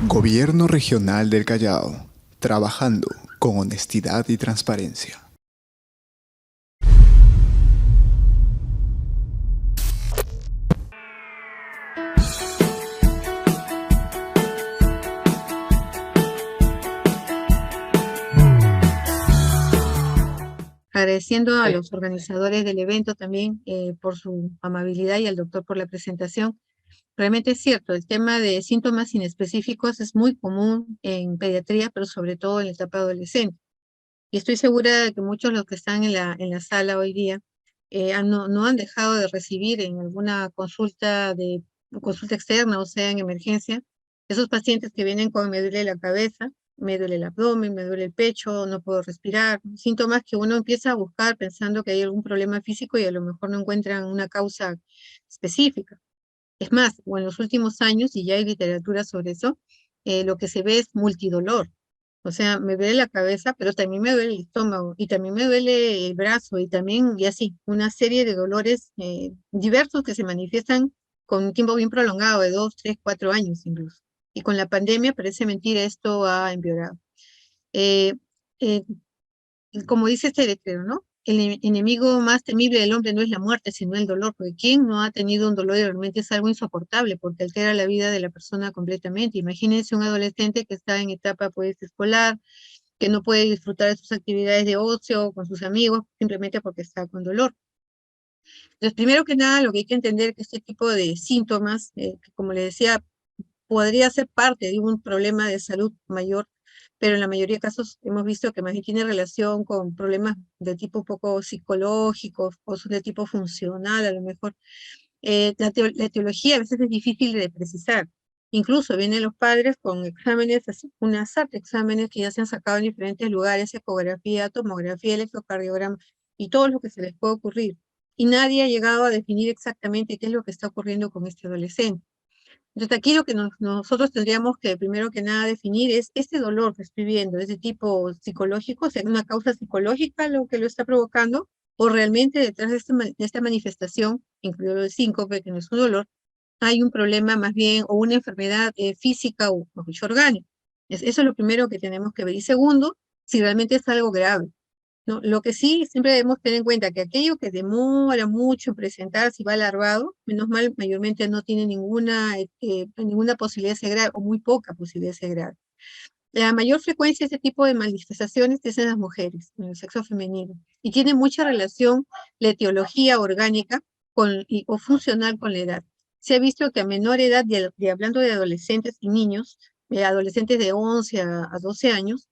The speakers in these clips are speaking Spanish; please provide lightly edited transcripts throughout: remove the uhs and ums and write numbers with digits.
Gobierno Regional del Callao, trabajando con honestidad y transparencia. Agradeciendo a los organizadores del evento también por su amabilidad y al doctor por la presentación. Realmente es cierto, el tema de síntomas inespecíficos es muy común en pediatría, pero sobre todo en la etapa adolescente. Y estoy segura de que muchos de los que están en la sala hoy día no han dejado de recibir en alguna consulta externa, o sea, en emergencia, esos pacientes que vienen con me duele la cabeza, me duele el abdomen, me duele el pecho, no puedo respirar, síntomas que uno empieza a buscar pensando que hay algún problema físico y a lo mejor no encuentran una causa específica. Es más, o en los últimos años, y ya hay literatura sobre eso, lo que se ve es multidolor. O sea, me duele la cabeza, pero también me duele el estómago, y también me duele el brazo, y también, y así, una serie de dolores diversos que se manifiestan con un tiempo bien prolongado, de 2, 3, 4 años incluso. Y con la pandemia, parece mentira, esto ha empeorado. Eh, eh, Como dice este letrero, ¿no? El enemigo más temible del hombre no es la muerte, sino el dolor, porque ¿quién no ha tenido un dolor y realmente es algo insoportable, porque altera la vida de la persona completamente? Imagínense un adolescente que está en etapa pues escolar, que no puede disfrutar de sus actividades de ocio con sus amigos, simplemente porque está con dolor. Entonces, primero que nada, lo que hay que entender es que este tipo de síntomas, que como le decía, podría ser parte de un problema de salud mayor, pero en la mayoría de casos hemos visto que más bien tiene relación con problemas de tipo un poco psicológico o son de tipo funcional a lo mejor. La etiología a veces es difícil de precisar. Incluso vienen los padres con exámenes, así, una SAT, exámenes que ya se han sacado en diferentes lugares, ecografía, tomografía, electrocardiograma y todo lo que se les puede ocurrir. Y nadie ha llegado a definir exactamente qué es lo que está ocurriendo con este adolescente. Entonces aquí lo que nosotros tendríamos que primero que nada definir es este dolor que estoy viendo, es de tipo psicológico, o sea, una causa psicológica lo que lo está provocando, o realmente detrás de esta manifestación, incluido el síncope, que no es un dolor, hay un problema más bien o una enfermedad física o orgánica. Eso es lo primero que tenemos que ver. Y segundo, si realmente es algo grave. ¿No? Lo que sí siempre debemos tener en cuenta que aquello que demora mucho en presentarse y va alargado, menos mal, mayormente no tiene ninguna posibilidad de ser grave o muy poca posibilidad de ser grave. La mayor frecuencia de este tipo de manifestaciones es en las mujeres, en el sexo femenino, y tiene mucha relación la etiología orgánica o funcional con la edad. Se ha visto que a menor edad, hablando de adolescentes y niños, adolescentes de 11 a 12 años,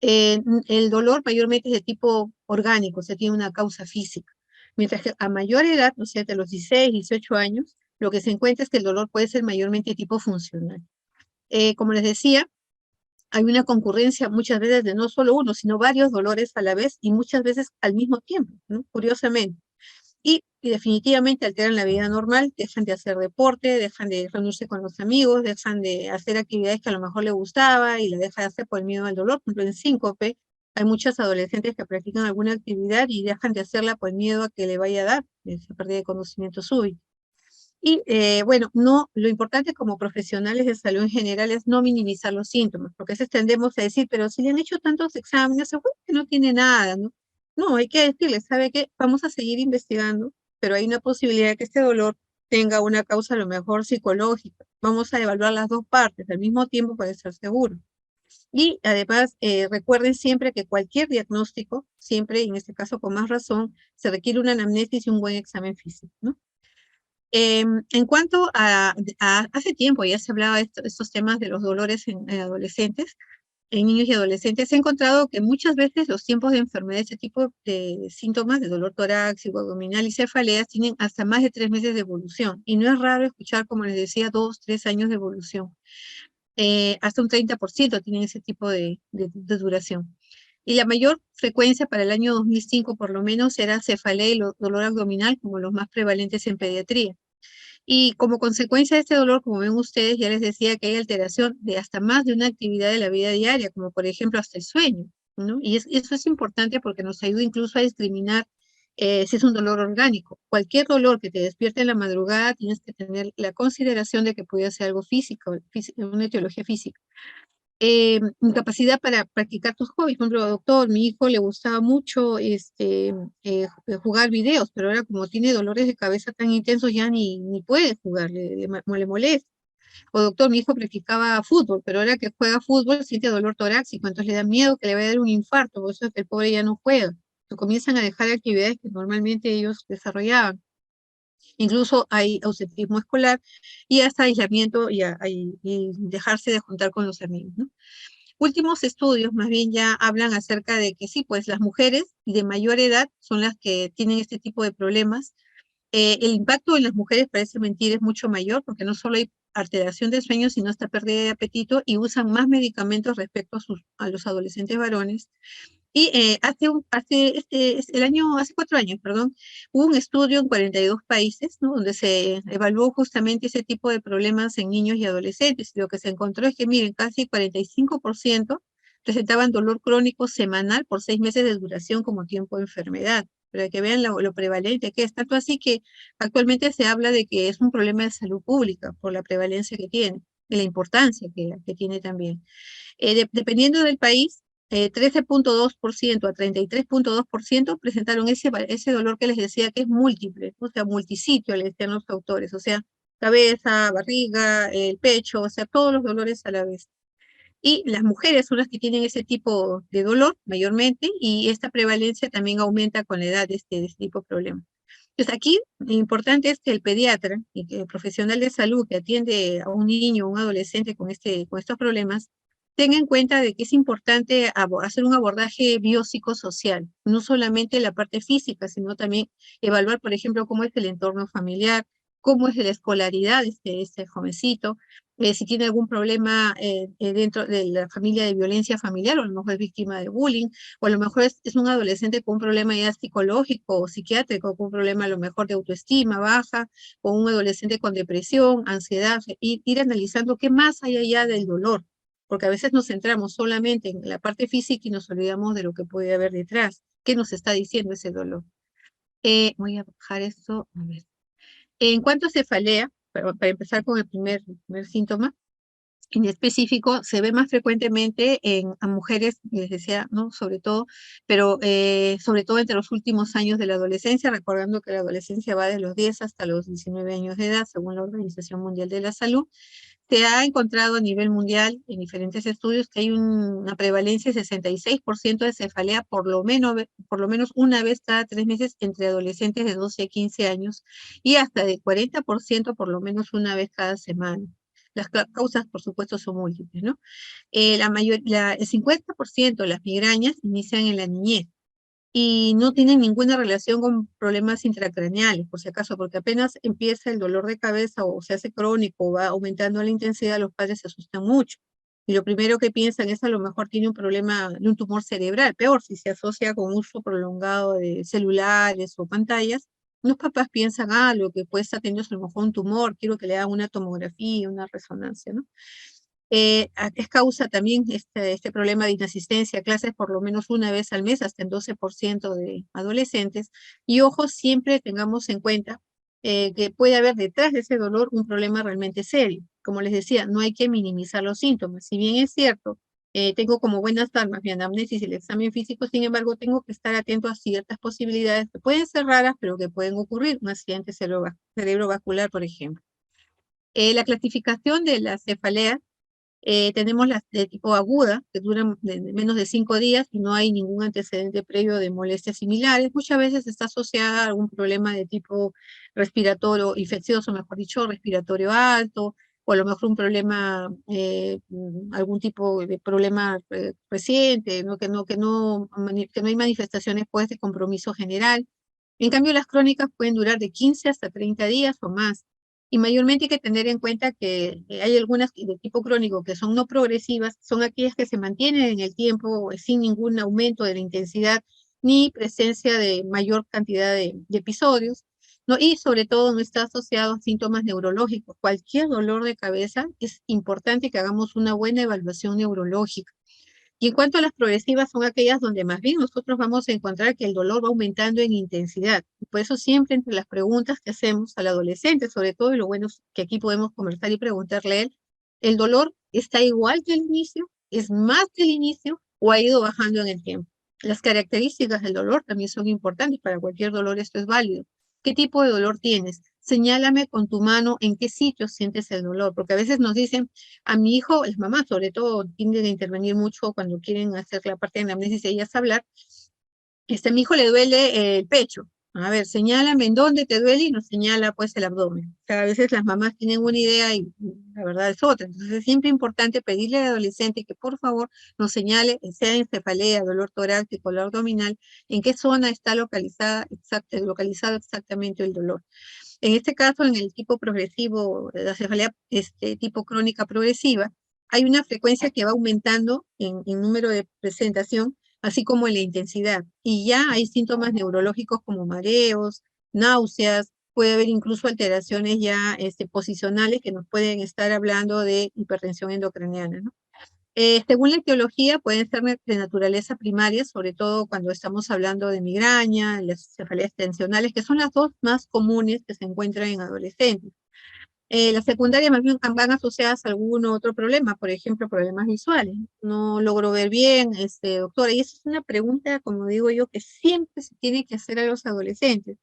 el dolor mayormente es de tipo orgánico, o sea, tiene una causa física. Mientras que a mayor edad, o sea, de los 16, 18 años, lo que se encuentra es que el dolor puede ser mayormente de tipo funcional. Como les decía, hay una concurrencia muchas veces de no solo uno, sino varios dolores a la vez y muchas veces al mismo tiempo, ¿no? Curiosamente. Y definitivamente alteran la vida normal, dejan de hacer deporte, dejan de reunirse con los amigos, dejan de hacer actividades que a lo mejor le gustaba y la deja de hacer por el miedo al dolor. Por ejemplo, en síncope hay muchos adolescentes que practican alguna actividad y dejan de hacerla por el miedo a que le vaya a dar esa pérdida de conocimiento súbito. Y bueno, no, lo importante como profesionales de salud en general es no minimizar los síntomas, porque a veces tendemos a decir, pero si le han hecho tantos exámenes, seguro que no tiene nada, ¿no? No, hay que decirle, ¿sabe qué? Vamos a seguir investigando, pero hay una posibilidad de que este dolor tenga una causa a lo mejor psicológica. Vamos a evaluar las dos partes al mismo tiempo para estar seguros. Y además, recuerden siempre que cualquier diagnóstico, siempre, en este caso con más razón, se requiere una anamnesis y un buen examen físico, ¿no? En cuanto hace tiempo ya se hablaba de estos temas de los dolores en adolescentes, en niños y adolescentes, he encontrado que muchas veces los tiempos de enfermedad, este tipo de síntomas de dolor torácico, abdominal y cefaleas tienen hasta más de 3 meses de evolución. Y no es raro escuchar, como les decía, 2, 3 años de evolución. Hasta un 30% tienen ese tipo de duración. Y la mayor frecuencia para el año 2005 por lo menos era cefalea y dolor abdominal como los más prevalentes en pediatría. Y como consecuencia de este dolor, como ven ustedes, ya les decía que hay alteración de hasta más de una actividad de la vida diaria, como por ejemplo hasta el sueño, ¿no? Y eso es importante porque nos ayuda incluso a discriminar si es un dolor orgánico. Cualquier dolor que te despierte en la madrugada, tienes que tener la consideración de que puede ser algo físico, una etiología física. Incapacidad para practicar tus hobbies. Por ejemplo, doctor, mi hijo le gustaba mucho jugar videos, pero ahora como tiene dolores de cabeza tan intensos ya ni puede jugar, le molesta. O doctor, mi hijo practicaba fútbol, pero ahora que juega fútbol siente dolor torácico, entonces le da miedo que le vaya a dar un infarto, por eso es que el pobre ya no juega. Entonces, comienzan a dejar actividades que normalmente ellos desarrollaban. Incluso hay ausentismo escolar y hasta aislamiento y dejarse de juntar con los amigos, ¿no? Últimos estudios más bien ya hablan acerca de que sí, pues las mujeres de mayor edad son las que tienen este tipo de problemas. El impacto en las mujeres, parece mentir, es mucho mayor porque no solo hay alteración del sueño, sino hasta pérdida de apetito y usan más medicamentos respecto a los adolescentes varones. Y hace 4 años, perdón, hubo un estudio en 42 países, ¿no? Donde se evaluó justamente ese tipo de problemas en niños y adolescentes. Lo que se encontró es que, miren, casi 45% presentaban dolor crónico semanal por 6 meses de duración como tiempo de enfermedad. Para que vean lo prevalente que es. Tanto así que actualmente se habla de que es un problema de salud pública por la prevalencia que tiene y la importancia que tiene también. Dependiendo del país, 13,2% a 33,2% presentaron ese dolor que les decía que es múltiple, o sea, multisitio, le decían los autores, o sea, cabeza, barriga, el pecho, o sea, todos los dolores a la vez. Y las mujeres son las que tienen ese tipo de dolor mayormente, y esta prevalencia también aumenta con la edad de este tipo de problemas. Entonces aquí lo importante es que el pediatra y que el profesional de salud que atiende a un niño o un adolescente con estos problemas tenga en cuenta de que es importante hacer un abordaje biopsicosocial, no solamente la parte física, sino también evaluar, por ejemplo, cómo es el entorno familiar, cómo es la escolaridad de este jovencito, si tiene algún problema dentro de la familia de violencia familiar, o a lo mejor es víctima de bullying, o a lo mejor es un adolescente con un problema ya psicológico o psiquiátrico, con un problema a lo mejor de autoestima baja, o un adolescente con depresión, ansiedad, ir analizando qué más hay allá del dolor, porque a veces nos centramos solamente en la parte física y nos olvidamos de lo que puede haber detrás, qué nos está diciendo ese dolor. Voy a bajar esto, a ver. En cuanto a cefalea, para empezar con el primer síntoma, en específico se ve más frecuentemente a mujeres, les decía, ¿no? Sobre todo, pero sobre todo entre los últimos años de la adolescencia, recordando que la adolescencia va de los 10 hasta los 19 años de edad, según la Organización Mundial de la Salud. Se ha encontrado a nivel mundial en diferentes estudios que hay una prevalencia de 66% de cefalea por lo menos una vez cada 3 meses entre adolescentes de 12 a 15 años y hasta de 40% por lo menos una vez cada semana. Las causas, por supuesto, son múltiples, ¿no? El 50% de las migrañas inician en la niñez y no tienen ninguna relación con problemas intracraneales, por si acaso, porque apenas empieza el dolor de cabeza o se hace crónico o va aumentando la intensidad, los padres se asustan mucho. Y lo primero que piensan es a lo mejor tiene un problema de un tumor cerebral, peor si se asocia con uso prolongado de celulares o pantallas. Los papás piensan, lo que puede estar teniendo es a lo mejor un tumor, quiero que le hagan una tomografía, una resonancia, ¿no? Es causa también este problema de inasistencia a clases por lo menos una vez al mes, hasta el 12% de adolescentes. Y ojo, siempre tengamos en cuenta que puede haber detrás de ese dolor un problema realmente serio. Como les decía, no hay que minimizar los síntomas. Si bien es cierto, tengo como buenas armas mi anamnesis y el examen físico, sin embargo, tengo que estar atento a ciertas posibilidades que pueden ser raras, pero que pueden ocurrir. Un accidente cerebrovascular, por ejemplo. La clasificación de las cefaleas tenemos las de tipo aguda, que duran menos de 5 días y no hay ningún antecedente previo de molestias similares. Muchas veces está asociada a algún problema de tipo respiratorio, infeccioso, mejor dicho, respiratorio alto, o a lo mejor un problema, algún tipo de problema reciente, ¿no? Que no hay manifestaciones pues, de compromiso general. En cambio, las crónicas pueden durar de 15 hasta 30 días o más. Y mayormente hay que tener en cuenta que hay algunas de tipo crónico que son no progresivas, son aquellas que se mantienen en el tiempo sin ningún aumento de la intensidad ni presencia de mayor cantidad de episodios, ¿no? Y sobre todo no está asociado a síntomas neurológicos. Cualquier dolor de cabeza es importante que hagamos una buena evaluación neurológica. Y en cuanto a las progresivas, son aquellas donde más bien nosotros vamos a encontrar que el dolor va aumentando en intensidad. Por eso siempre entre las preguntas que hacemos al adolescente, sobre todo, y lo bueno es que aquí podemos conversar y preguntarle a él, ¿el dolor está igual que el inicio? ¿Es más que el inicio? ¿O ha ido bajando en el tiempo? Las características del dolor también son importantes. Para cualquier dolor esto es válido. ¿Qué tipo de dolor tienes? Señálame con tu mano en qué sitio sientes el dolor, porque a veces nos dicen, a mi hijo, las mamás sobre todo tienden a intervenir mucho cuando quieren hacer la parte de anamnesis y ellas hablar, a mi hijo le duele el pecho. A ver, señálame en dónde te duele y nos señala pues el abdomen. O sea, a veces las mamás tienen una idea y la verdad es otra. Entonces es siempre importante pedirle al adolescente que por favor nos señale, sea en cefalea, dolor torácico, dolor abdominal, en qué zona está localizado exactamente el dolor. En este caso, en el tipo progresivo, la cefalea tipo crónica progresiva, hay una frecuencia que va aumentando en número de presentación, así como en la intensidad. Y ya hay síntomas neurológicos como mareos, náuseas, puede haber incluso alteraciones ya posicionales que nos pueden estar hablando de hipertensión endocraniana, ¿no? Según la etiología, pueden ser de naturaleza primaria, sobre todo cuando estamos hablando de migraña, las cefaleas tensionales, que son las dos más comunes que se encuentran en adolescentes. Las secundarias más bien van asociadas a algún otro problema, por ejemplo, problemas visuales. No logro ver bien, doctora, y esa es una pregunta, como digo yo, que siempre se tiene que hacer a los adolescentes.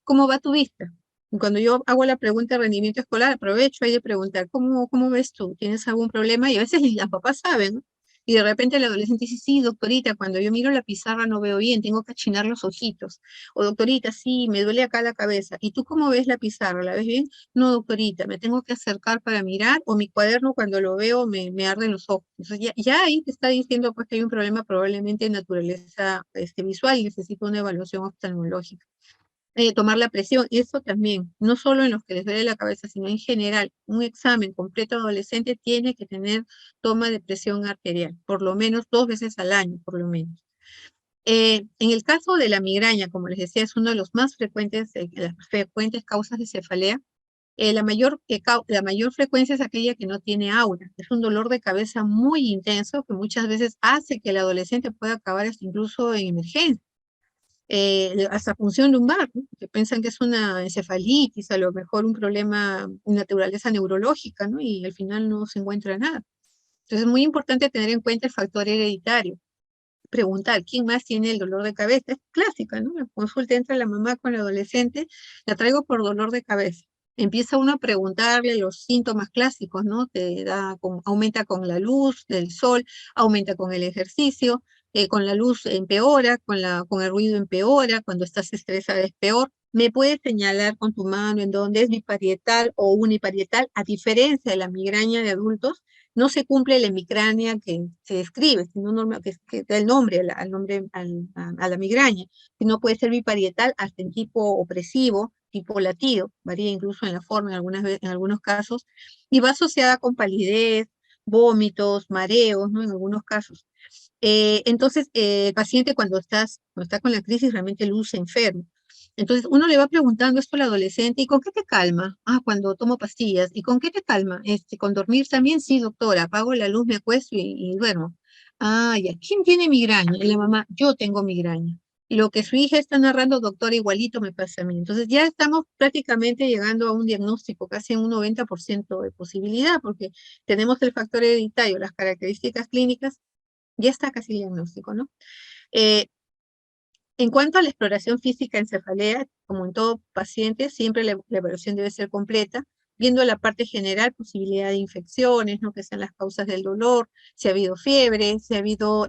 ¿Cómo va tu vista? Y cuando yo hago la pregunta de rendimiento escolar, aprovecho ahí de preguntar, ¿cómo ves tú? ¿Tienes algún problema? Y a veces las papás saben, ¿no? Y de repente el adolescente dice, sí, doctorita, cuando yo miro la pizarra no veo bien, tengo que achinar los ojitos. O doctorita, sí, me duele acá la cabeza. ¿Y tú cómo ves la pizarra? ¿La ves bien? No, doctorita, me tengo que acercar para mirar, o mi cuaderno cuando lo veo me arden los ojos. Entonces ya ahí te está diciendo pues que hay un problema probablemente de naturaleza visual y necesita una evaluación oftalmológica. Tomar la presión, eso también, no solo en los que les duele la cabeza, sino en general, un examen completo adolescente tiene que tener toma de presión arterial, por lo menos 2 veces al año, por lo menos. En el caso de la migraña, como les decía, es uno de los más frecuentes, las frecuentes causas de cefalea. La mayor frecuencia es aquella que no tiene aura. Es un dolor de cabeza muy intenso que muchas veces hace que el adolescente pueda acabar hasta incluso en emergencia. Hasta punción lumbar, ¿no? Que piensan que es una encefalitis, a lo mejor un problema de naturaleza neurológica, ¿no? Y al final no se encuentra nada. Entonces es muy importante tener en cuenta el factor hereditario. Preguntar, ¿quién más tiene el dolor de cabeza? Es clásica, ¿no? La consulta entra la mamá con el adolescente, la traigo por dolor de cabeza. Empieza uno a preguntarle los síntomas clásicos, ¿no? Aumenta con la luz del sol, aumenta con el ejercicio, con la luz empeora, con el ruido empeora, cuando estás estresada es peor. ¿Me puedes señalar con tu mano en dónde es biparietal o uniparietal? A diferencia de la migraña de adultos, no se cumple la hemicrania que se describe, sino que da el nombre, a la migraña, sino puede ser biparietal hasta en tipo opresivo, tipo latido, varía incluso en la forma en algunos casos, y va asociada con palidez, vómitos, mareos, ¿no? En algunos casos. Entonces, el paciente cuando está con la crisis realmente luce enfermo. Entonces, uno le va preguntando esto al adolescente, ¿y con qué te calma? Ah, cuando tomo pastillas. ¿Y con qué te calma? ¿Con dormir también? Sí, doctora, apago la luz, me acuesto y duermo. Ah, ya. ¿Quién tiene migraña? Y la mamá, yo tengo migraña. Y lo que su hija está narrando, doctora, igualito me pasa a mí. Entonces, ya estamos prácticamente llegando a un diagnóstico, casi en un 90% de posibilidad, porque tenemos el factor hereditario, las características clínicas, ya está casi el diagnóstico, ¿no? Eh, en cuanto a la exploración física en cefalea, como en todo paciente, siempre la evaluación debe ser completa, viendo la parte general, posibilidad de infecciones, ¿no? Que sean las causas del dolor, si ha habido fiebre, si ha habido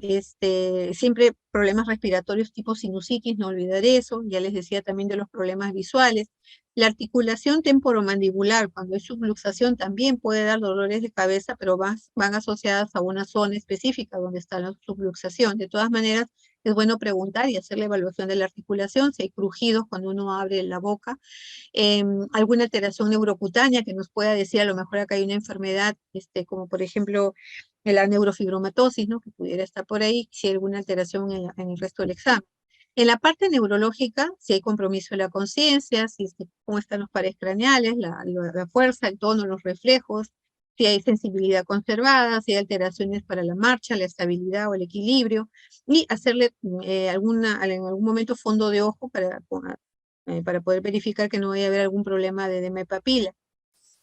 siempre problemas respiratorios tipo sinusitis, no olvidar eso, ya les decía también de los problemas visuales. La articulación temporomandibular, cuando hay subluxación, también puede dar dolores de cabeza, pero van asociadas a una zona específica donde está la subluxación. De todas maneras, es bueno preguntar y hacer la evaluación de la articulación, si hay crujidos cuando uno abre la boca, alguna alteración neurocutánea que nos pueda decir a lo mejor acá hay una enfermedad, como por ejemplo la neurofibromatosis, ¿no? Que pudiera estar por ahí, si hay alguna alteración en el resto del examen. En la parte neurológica, si hay compromiso de la conciencia, cómo están los pares craneales, la fuerza, el tono, los reflejos, si hay sensibilidad conservada, si hay alteraciones para la marcha, la estabilidad o el equilibrio, y hacerle en algún momento fondo de ojo para poder verificar que no vaya a haber algún problema de edema de papila.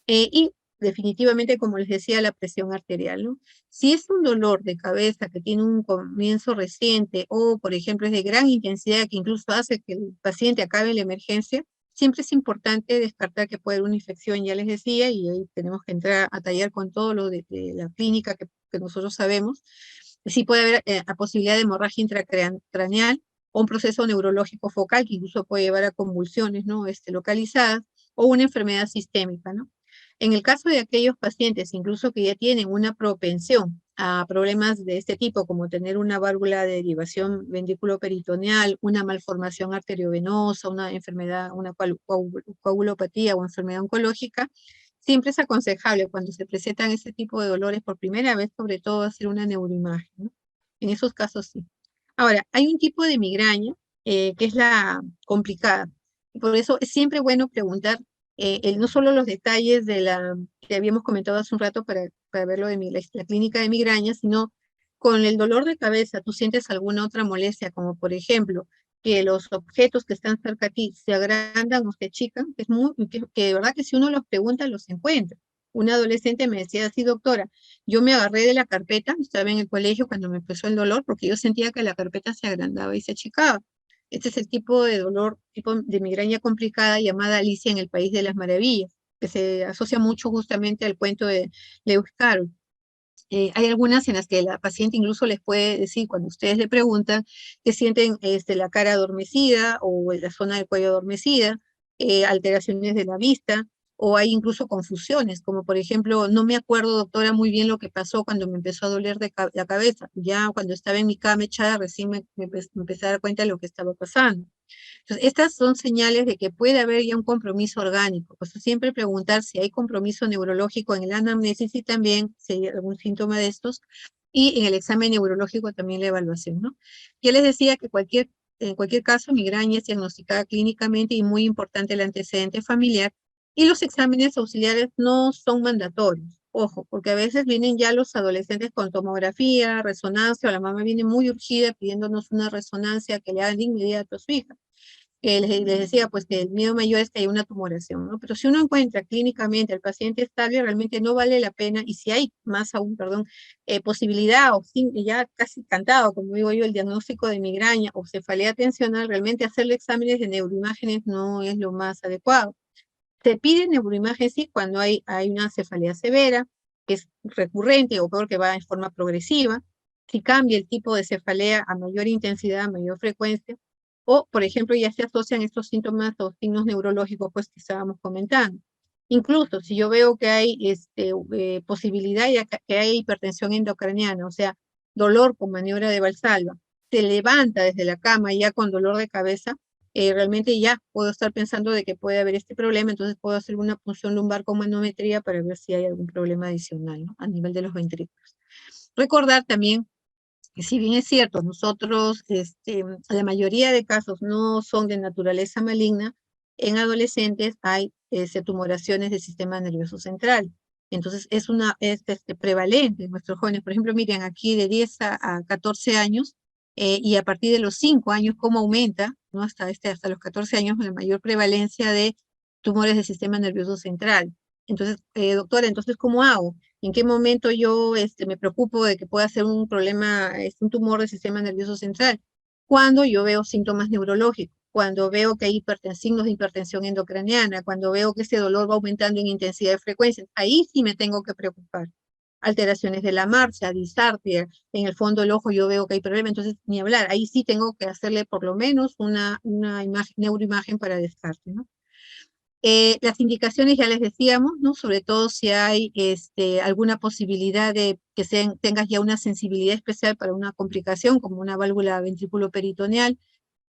Y definitivamente, como les decía, la presión arterial, ¿no? Si es un dolor de cabeza que tiene un comienzo reciente o, por ejemplo, es de gran intensidad que incluso hace que el paciente acabe en la emergencia, siempre es importante descartar que puede haber una infección, ya les decía, y ahí tenemos que entrar a tallar con todo lo de la clínica que nosotros sabemos. Sí puede haber la posibilidad de hemorragia intracraneal o un proceso neurológico focal que incluso puede llevar a convulsiones, ¿no? Localizadas, o una enfermedad sistémica, ¿no? En el caso de aquellos pacientes, incluso que ya tienen una propensión a problemas de este tipo, como tener una válvula de derivación ventrículo-peritoneal, una malformación arteriovenosa, una enfermedad, una coagulopatía o enfermedad oncológica, siempre es aconsejable cuando se presentan este tipo de dolores por primera vez, sobre todo hacer una neuroimagen, ¿no? En esos casos sí. Ahora, hay un tipo de migraña que es la complicada. Y por eso es siempre bueno preguntar no solo los detalles de la que habíamos comentado hace un rato para ver lo de la clínica de migraña, sino con el dolor de cabeza, tú sientes alguna otra molestia, como por ejemplo, que los objetos que están cerca a ti se agrandan o se achican, que de verdad que si uno los pregunta, los encuentra. Una adolescente me decía así, doctora, yo me agarré de la carpeta, estaba en el colegio cuando me empezó el dolor, porque yo sentía que la carpeta se agrandaba y se achicaba. Este es el tipo de dolor, tipo de migraña complicada llamada Alicia en el País de las Maravillas, que se asocia mucho justamente al cuento de Lewis Carroll. Hay algunas en las que la paciente incluso les puede decir, cuando ustedes le preguntan, que sienten la cara adormecida o la zona del cuello adormecida, alteraciones de la vista, o hay incluso confusiones, como por ejemplo, no me acuerdo, doctora, muy bien lo que pasó cuando me empezó a doler la cabeza. Ya cuando estaba en mi cama echada, recién me empecé a dar cuenta de lo que estaba pasando. Entonces, estas son señales de que puede haber ya un compromiso orgánico. Pues siempre preguntar si hay compromiso neurológico en el anamnesis y también si hay algún síntoma de estos. Y en el examen neurológico también la evaluación, ¿no? Ya les decía que en cualquier caso, migraña es diagnosticada clínicamente y muy importante el antecedente familiar. Y los exámenes auxiliares no son mandatorios. Ojo, porque a veces vienen ya los adolescentes con tomografía, resonancia, o la mamá viene muy urgida pidiéndonos una resonancia que le hagan de inmediato a su hija. Les decía pues que el miedo mayor es que haya una tumoración, ¿no? Pero si uno encuentra clínicamente al paciente estable, realmente no vale la pena, y si hay más aún, perdón, posibilidad o ya casi cantado, como digo yo, el diagnóstico de migraña o cefalea tensional, realmente hacerle exámenes de neuroimágenes no es lo más adecuado. Se pide neuroimagen sí cuando hay una cefalea severa, que es recurrente o peor que va en forma progresiva, si cambia el tipo de cefalea a mayor intensidad, a mayor frecuencia, o por ejemplo ya se asocian estos síntomas o signos neurológicos pues que estábamos comentando. Incluso si yo veo que hay posibilidad de que hay hipertensión endocraniana, o sea, dolor con maniobra de Valsalva, se levanta desde la cama ya con dolor de cabeza, realmente ya puedo estar pensando de que puede haber este problema, entonces puedo hacer una punción lumbar con manometría para ver si hay algún problema adicional, ¿no? A nivel de los ventrículos. Recordar también que si bien es cierto, nosotros, la mayoría de casos no son de naturaleza maligna, en adolescentes hay tumoraciones del sistema nervioso central. Entonces es prevalente en nuestros jóvenes. Por ejemplo, miren aquí de 10 a 14 años, y a partir de los 5 años, cómo aumenta, ¿no? Hasta los 14 años, la mayor prevalencia de tumores del sistema nervioso central. Entonces, doctora, entonces, ¿cómo hago? ¿En qué momento yo me preocupo de que pueda ser un problema, un tumor del sistema nervioso central? Cuando yo veo síntomas neurológicos, cuando veo que hay signos de hipertensión endocraniana, cuando veo que ese dolor va aumentando en intensidad y frecuencia, ahí sí me tengo que preocupar. Alteraciones de la marcha, disartria, en el fondo del ojo yo veo que hay problema, entonces ni hablar, ahí sí tengo que hacerle por lo menos una neuroimagen para descarte, ¿no? Las indicaciones ya les decíamos, ¿no? Sobre todo si hay alguna posibilidad de que tengas ya una sensibilidad especial para una complicación, como una válvula ventrículo-peritoneal,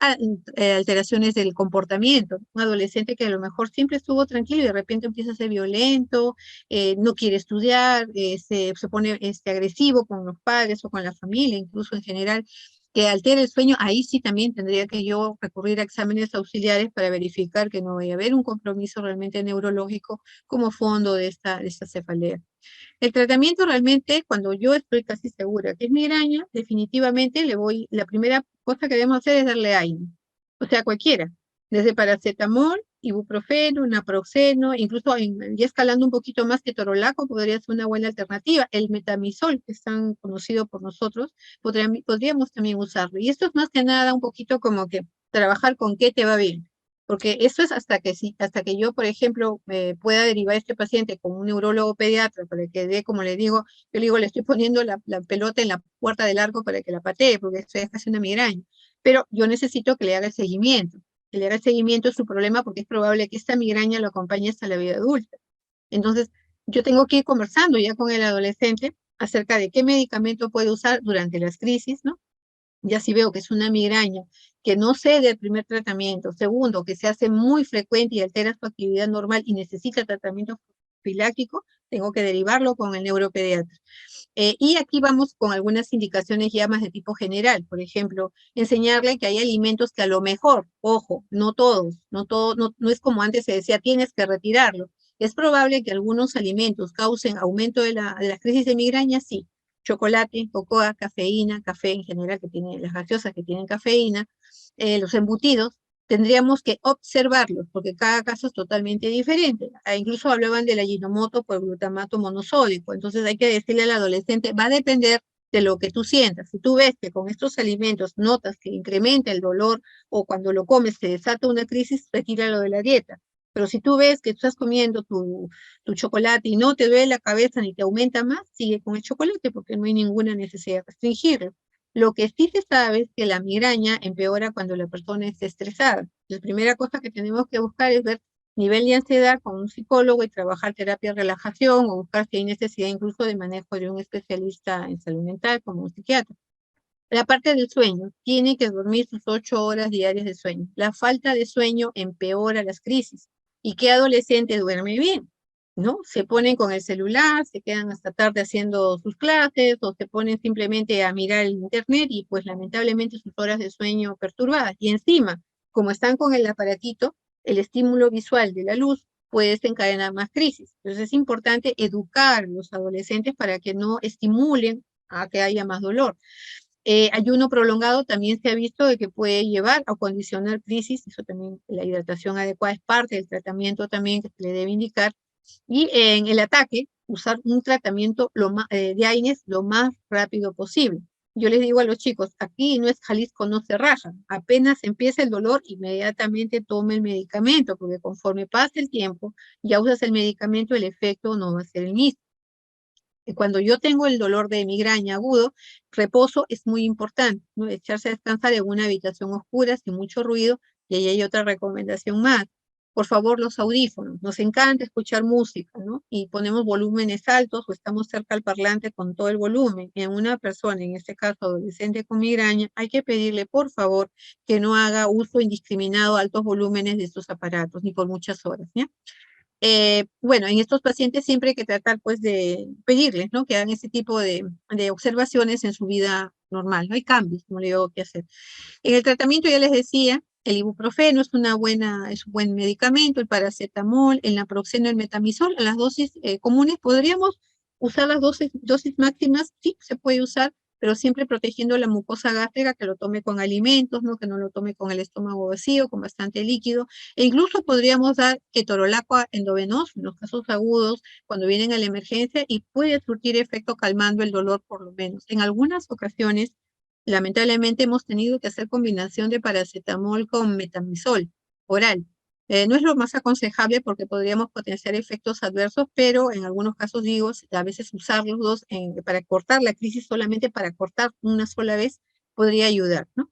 alteraciones del comportamiento. Un adolescente que a lo mejor siempre estuvo tranquilo y de repente empieza a ser violento, no quiere estudiar, se pone agresivo con los padres o con la familia, incluso en general, que altera el sueño, ahí sí también tendría que yo recurrir a exámenes auxiliares para verificar que no vaya a haber un compromiso realmente neurológico como fondo de esta cefalea. El tratamiento realmente, cuando yo estoy casi segura que es migraña, definitivamente la primera cosa que debemos hacer es darle aire. O sea, cualquiera, desde paracetamol, ibuprofeno, naproxeno, incluso ya escalando un poquito más que ketorolaco podría ser una buena alternativa. El metamizol, que es tan conocido por nosotros, podríamos también usarlo. Y esto es más que nada un poquito como que trabajar con qué te va bien. Porque eso es hasta que yo, por ejemplo, pueda derivar a este paciente con un neurólogo pediatra para que dé, como le digo, yo le digo, le estoy poniendo la pelota en la puerta del arco para que la patee, porque esto es casi una migraña. Pero yo necesito que le haga el seguimiento. Que le haga el seguimiento es su problema porque es probable que esta migraña lo acompañe hasta la vida adulta. Entonces, yo tengo que ir conversando ya con el adolescente acerca de qué medicamento puede usar durante las crisis, ¿no? Ya si veo que es una migraña que no cede el primer tratamiento, segundo, que se hace muy frecuente y altera su actividad normal y necesita tratamiento profiláctico, tengo que derivarlo con el neuropediatra. Y aquí vamos con algunas indicaciones ya más de tipo general, por ejemplo, enseñarle que hay alimentos que a lo mejor, ojo, no todos, no es como antes se decía, tienes que retirarlo. Es probable que algunos alimentos causen aumento de la crisis de migraña, sí, chocolate, cocoa, cafeína, café en general, que tiene las gaseosas que tienen cafeína, los embutidos, tendríamos que observarlos, porque cada caso es totalmente diferente. Incluso hablaban del Ajinomoto por glutamato monosódico, entonces hay que decirle al adolescente, va a depender de lo que tú sientas. Si tú ves que con estos alimentos notas que incrementa el dolor o cuando lo comes te desata una crisis, retíralo de la dieta. Pero si tú ves que tú estás comiendo tu chocolate y no te duele la cabeza ni te aumenta más, sigue con el chocolate porque no hay ninguna necesidad de restringirlo. Lo que sí se sabe es que la migraña empeora cuando la persona está estresada. La primera cosa que tenemos que buscar es ver nivel de ansiedad con un psicólogo y trabajar terapia de relajación o buscar si hay necesidad incluso de manejo de un especialista en salud mental como un psiquiatra. La parte del sueño, tiene que dormir sus 8 horas diarias de sueño. La falta de sueño empeora las crisis. ¿Y qué adolescente duerme bien? ¿No? Se ponen con el celular, se quedan hasta tarde haciendo sus clases o se ponen simplemente a mirar el internet y pues lamentablemente sus horas de sueño perturbadas. Y encima, como están con el aparatito, el estímulo visual de la luz puede desencadenar más crisis. Entonces es importante educar a los adolescentes para que no estimulen a que haya más dolor. Ayuno prolongado también se ha visto de que puede llevar a condicionar crisis, eso también, la hidratación adecuada es parte del tratamiento también que se le debe indicar, y en el ataque, usar un tratamiento de AINES lo más rápido posible. Yo les digo a los chicos, aquí no es Jalisco, no se raja, apenas empieza el dolor, inmediatamente tome el medicamento, porque conforme pase el tiempo, ya usas el medicamento, el efecto no va a ser el mismo. Cuando yo tengo el dolor de migraña agudo, reposo es muy importante, ¿no? Echarse a descansar en una habitación oscura, sin mucho ruido, y ahí hay otra recomendación más. Por favor, los audífonos. Nos encanta escuchar música, ¿no? Y ponemos volúmenes altos o estamos cerca al parlante con todo el volumen. En una persona, en este caso adolescente con migraña, hay que pedirle, por favor, que no haga uso indiscriminado de altos volúmenes de estos aparatos, ni por muchas horas, ¿ya? Bueno, en estos pacientes siempre hay que tratar pues de pedirles, ¿no? Que hagan ese tipo de observaciones en su vida normal, no hay cambios, como le digo, que hacer. En el tratamiento ya les decía, el ibuprofeno es un buen medicamento, el paracetamol, el naproxeno, el metamizol, a las dosis comunes podríamos usar las dosis máximas, sí, se puede usar, pero siempre protegiendo la mucosa gástrica, que lo tome con alimentos, ¿no? Que no lo tome con el estómago vacío, con bastante líquido, e incluso podríamos dar ketorolaco endovenoso en los casos agudos, cuando vienen a la emergencia, y puede surtir efecto calmando el dolor por lo menos. En algunas ocasiones, lamentablemente hemos tenido que hacer combinación de paracetamol con metamizol oral. No es lo más aconsejable porque podríamos potenciar efectos adversos, pero en algunos casos digo, a veces usar los dos para cortar la crisis, solamente para cortar una sola vez, podría ayudar, ¿no?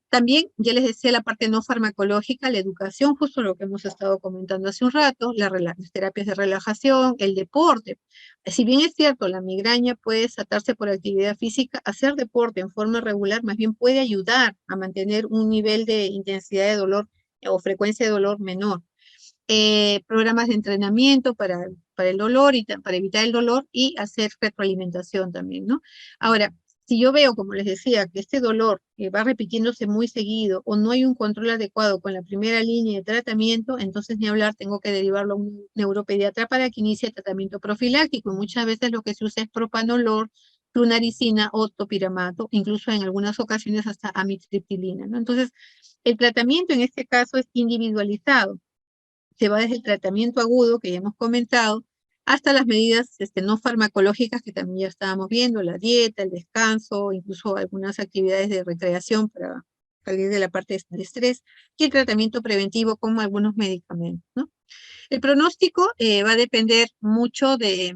También, ya les decía, la parte no farmacológica, la educación, justo lo que hemos estado comentando hace un rato, las terapias de relajación, el deporte. Si bien es cierto, la migraña puede desatarse por actividad física, hacer deporte en forma regular más bien puede ayudar a mantener un nivel de intensidad de dolor o frecuencia de dolor menor. Programas de entrenamiento para el dolor y para evitar el dolor y hacer retroalimentación también, ¿no? Ahora, Si yo veo, como les decía, que este dolor va repitiéndose muy seguido o no hay un control adecuado con la primera línea de tratamiento, entonces ni hablar, tengo que derivarlo a un neuropediatra para que inicie tratamiento profiláctico. Y muchas veces lo que se usa es propanolol, flunaricina o topiramato, incluso en algunas ocasiones hasta amitriptilina, ¿no? Entonces, el tratamiento en este caso es individualizado. Se va desde el tratamiento agudo, que ya hemos comentado, hasta las medidas no farmacológicas que también ya estábamos viendo, la dieta, el descanso, incluso algunas actividades de recreación para salir de la parte de estrés, y el tratamiento preventivo como algunos medicamentos, ¿no? El pronóstico va a depender mucho de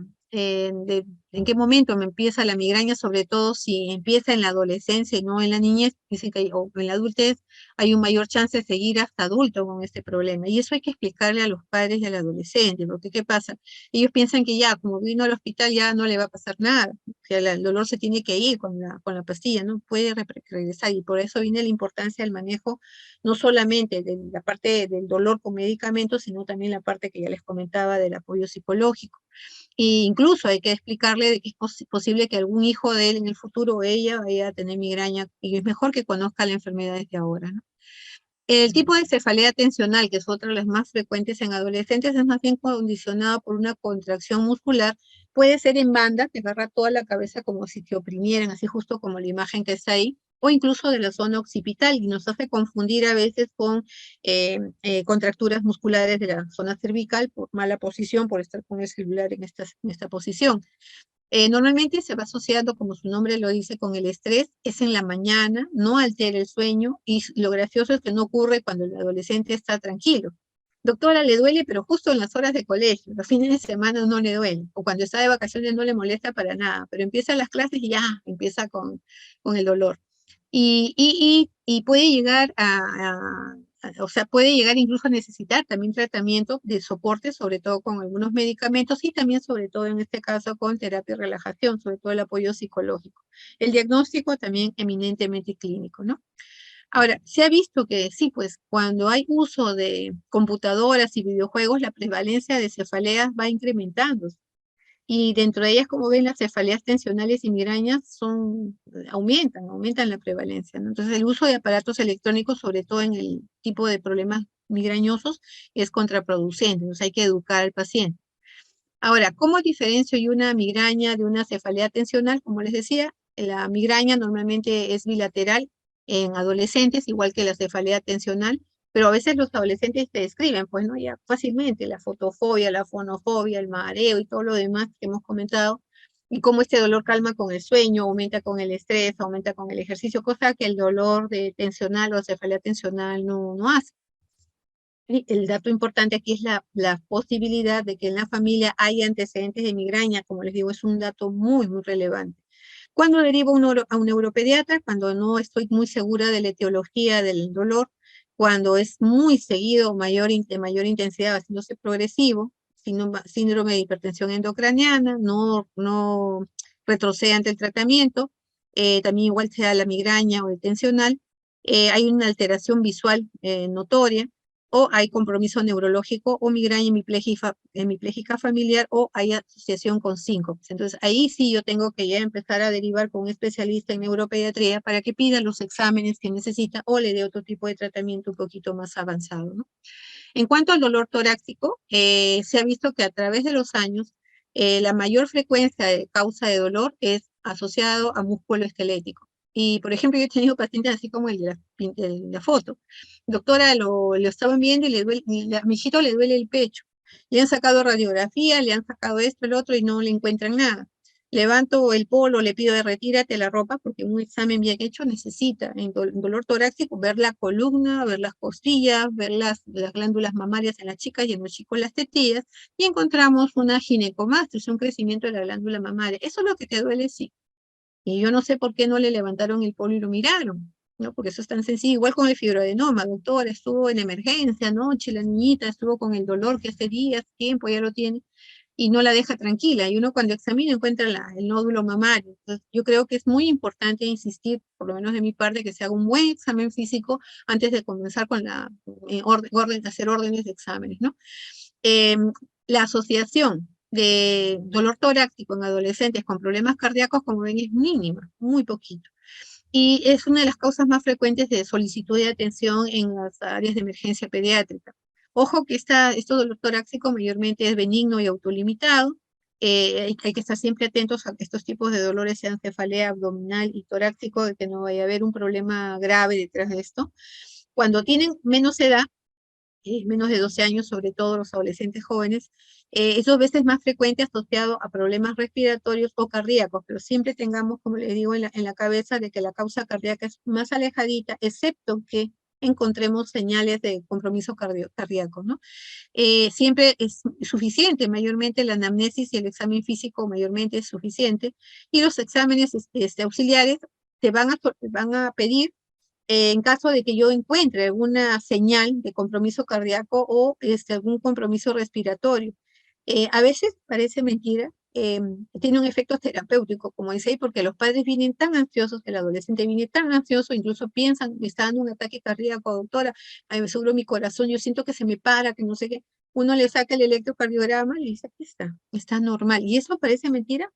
en qué momento me empieza la migraña, sobre todo si empieza en la adolescencia y no en la niñez, dicen que o en la adultez hay un mayor chance de seguir hasta adulto con este problema. Y eso hay que explicarle a los padres y al adolescente, porque ¿qué pasa? Ellos piensan que ya, como vino al hospital, ya no le va a pasar nada. O sea, el dolor se tiene que ir con la pastilla, no puede regresar. Y por eso viene la importancia del manejo no solamente de la parte del dolor con medicamentos, sino también la parte que ya les comentaba del apoyo psicológico. E incluso hay que explicarle de que es posible que algún hijo de él en el futuro o ella vaya a tener migraña, y es mejor que conozca la enfermedad desde ahora, ¿no? El tipo de cefalea tensional, que es otra de las más frecuentes en adolescentes, es más bien condicionado por una contracción muscular. Puede ser en banda, que agarra toda la cabeza como si te oprimieran, así justo como la imagen que está ahí, o incluso de la zona occipital, y nos hace confundir a veces con contracturas musculares de la zona cervical por mala posición, por estar con el celular en esta posición. Normalmente se va asociando, como su nombre lo dice, con el estrés, es en la mañana, no altera el sueño, y lo gracioso es que no ocurre cuando el adolescente está tranquilo. Doctora, le duele, pero justo en las horas de colegio, los fines de semana no le duele, o cuando está de vacaciones no le molesta para nada, pero empieza las clases y ya empieza con el dolor. Y puede llegar o sea, puede llegar incluso a necesitar también tratamiento de soporte, sobre todo con algunos medicamentos y también sobre todo en este caso con terapia de relajación, sobre todo el apoyo psicológico. El diagnóstico también eminentemente clínico, ¿no? Ahora, se ha visto que sí, pues cuando hay uso de computadoras y videojuegos, la prevalencia de cefaleas va incrementando. Y dentro de ellas, como ven, las cefaleas tensionales y migrañas aumentan la prevalencia, ¿no? Entonces, el uso de aparatos electrónicos, sobre todo en el tipo de problemas migrañosos, es contraproducente. Entonces, hay que educar al paciente. Ahora, ¿cómo diferencio yo una migraña de una cefalea tensional? Como les decía, la migraña normalmente es bilateral en adolescentes, igual que la cefalea tensional, pero a veces los adolescentes te describen, pues, ¿no? Ya fácilmente la fotofobia, la fonofobia, el mareo y todo lo demás que hemos comentado, y cómo este dolor calma con el sueño, aumenta con el estrés, aumenta con el ejercicio, cosa que el dolor de tensional o cefalea tensional no hace. Y el dato importante aquí es la posibilidad de que en la familia haya antecedentes de migraña, como les digo, es un dato muy relevante. ¿Cuándo derivo a un neuropediatra? Cuando no estoy muy segura de la etiología del dolor, cuando es muy seguido, de mayor intensidad, haciéndose progresivo, síndrome de hipertensión endocraniana, no retrocede ante el tratamiento, también igual sea la migraña o el tensional, hay una alteración visual notoria, o hay compromiso neurológico o migraña hemipléjica familiar, o hay asociación con síncopes. Entonces ahí sí yo tengo que ya empezar a derivar con un especialista en neuropediatría para que pida los exámenes que necesita o le dé otro tipo de tratamiento un poquito más avanzado, ¿no? En cuanto al dolor torácico, se ha visto que a través de los años la mayor frecuencia de causa de dolor es asociado a músculo esquelético. Y, por ejemplo, yo he tenido pacientes así como el de la foto. Doctora, lo estaban viendo y a mi hijito le duele el pecho. Le han sacado radiografía, le han sacado esto, el otro, y no le encuentran nada. Levanto el polo, le pido de retírate la ropa, porque un examen bien hecho necesita, en dolor torácico, ver la columna, ver las costillas, ver las glándulas mamarias en las chicas y en los chicos las tetillas, y encontramos una ginecomastia, un crecimiento de la glándula mamaria. Eso es lo que te duele, sí. Y yo no sé por qué no le levantaron el polo y lo miraron, ¿no? Porque eso es tan sencillo. Igual con el fibroadenoma, doctora, estuvo en emergencia anoche, la niñita estuvo con el dolor que hace días, tiempo, ya lo tiene, y no la deja tranquila. Y uno cuando examina encuentra el nódulo mamario. Entonces, yo creo que es muy importante insistir, por lo menos de mi parte, que se haga un buen examen físico antes de comenzar con hacer órdenes de exámenes, ¿no? Eh, la asociación de dolor torácico en adolescentes con problemas cardíacos, como ven, es mínima, muy poquito. Y es una de las causas más frecuentes de solicitud de atención en las áreas de emergencia pediátrica. Ojo que este dolor torácico mayormente es benigno y autolimitado. Hay que estar siempre atentos a que estos tipos de dolores sean cefalea abdominal y torácico, de que no vaya a haber un problema grave detrás de esto. Cuando tienen menos edad, menos de 12 años, sobre todo los adolescentes jóvenes, es 2 veces más frecuente asociado a problemas respiratorios o cardíacos, pero siempre tengamos, como les digo, en la cabeza de que la causa cardíaca es más alejadita, excepto que encontremos señales de compromiso cardíaco, ¿no? Siempre es suficiente, mayormente la anamnesis y el examen físico mayormente es suficiente, y los exámenes auxiliares van a pedir en caso de que yo encuentre alguna señal de compromiso cardíaco o algún compromiso respiratorio. A veces parece mentira, tiene un efecto terapéutico, como dice ahí, porque los padres vienen tan ansiosos, el adolescente viene tan ansioso, incluso piensan, me está dando un ataque cardíaco, doctora, ay, me seguro mi corazón, yo siento que se me para, que no sé qué. Uno le saca el electrocardiograma y le dice, aquí está normal. Y eso parece mentira,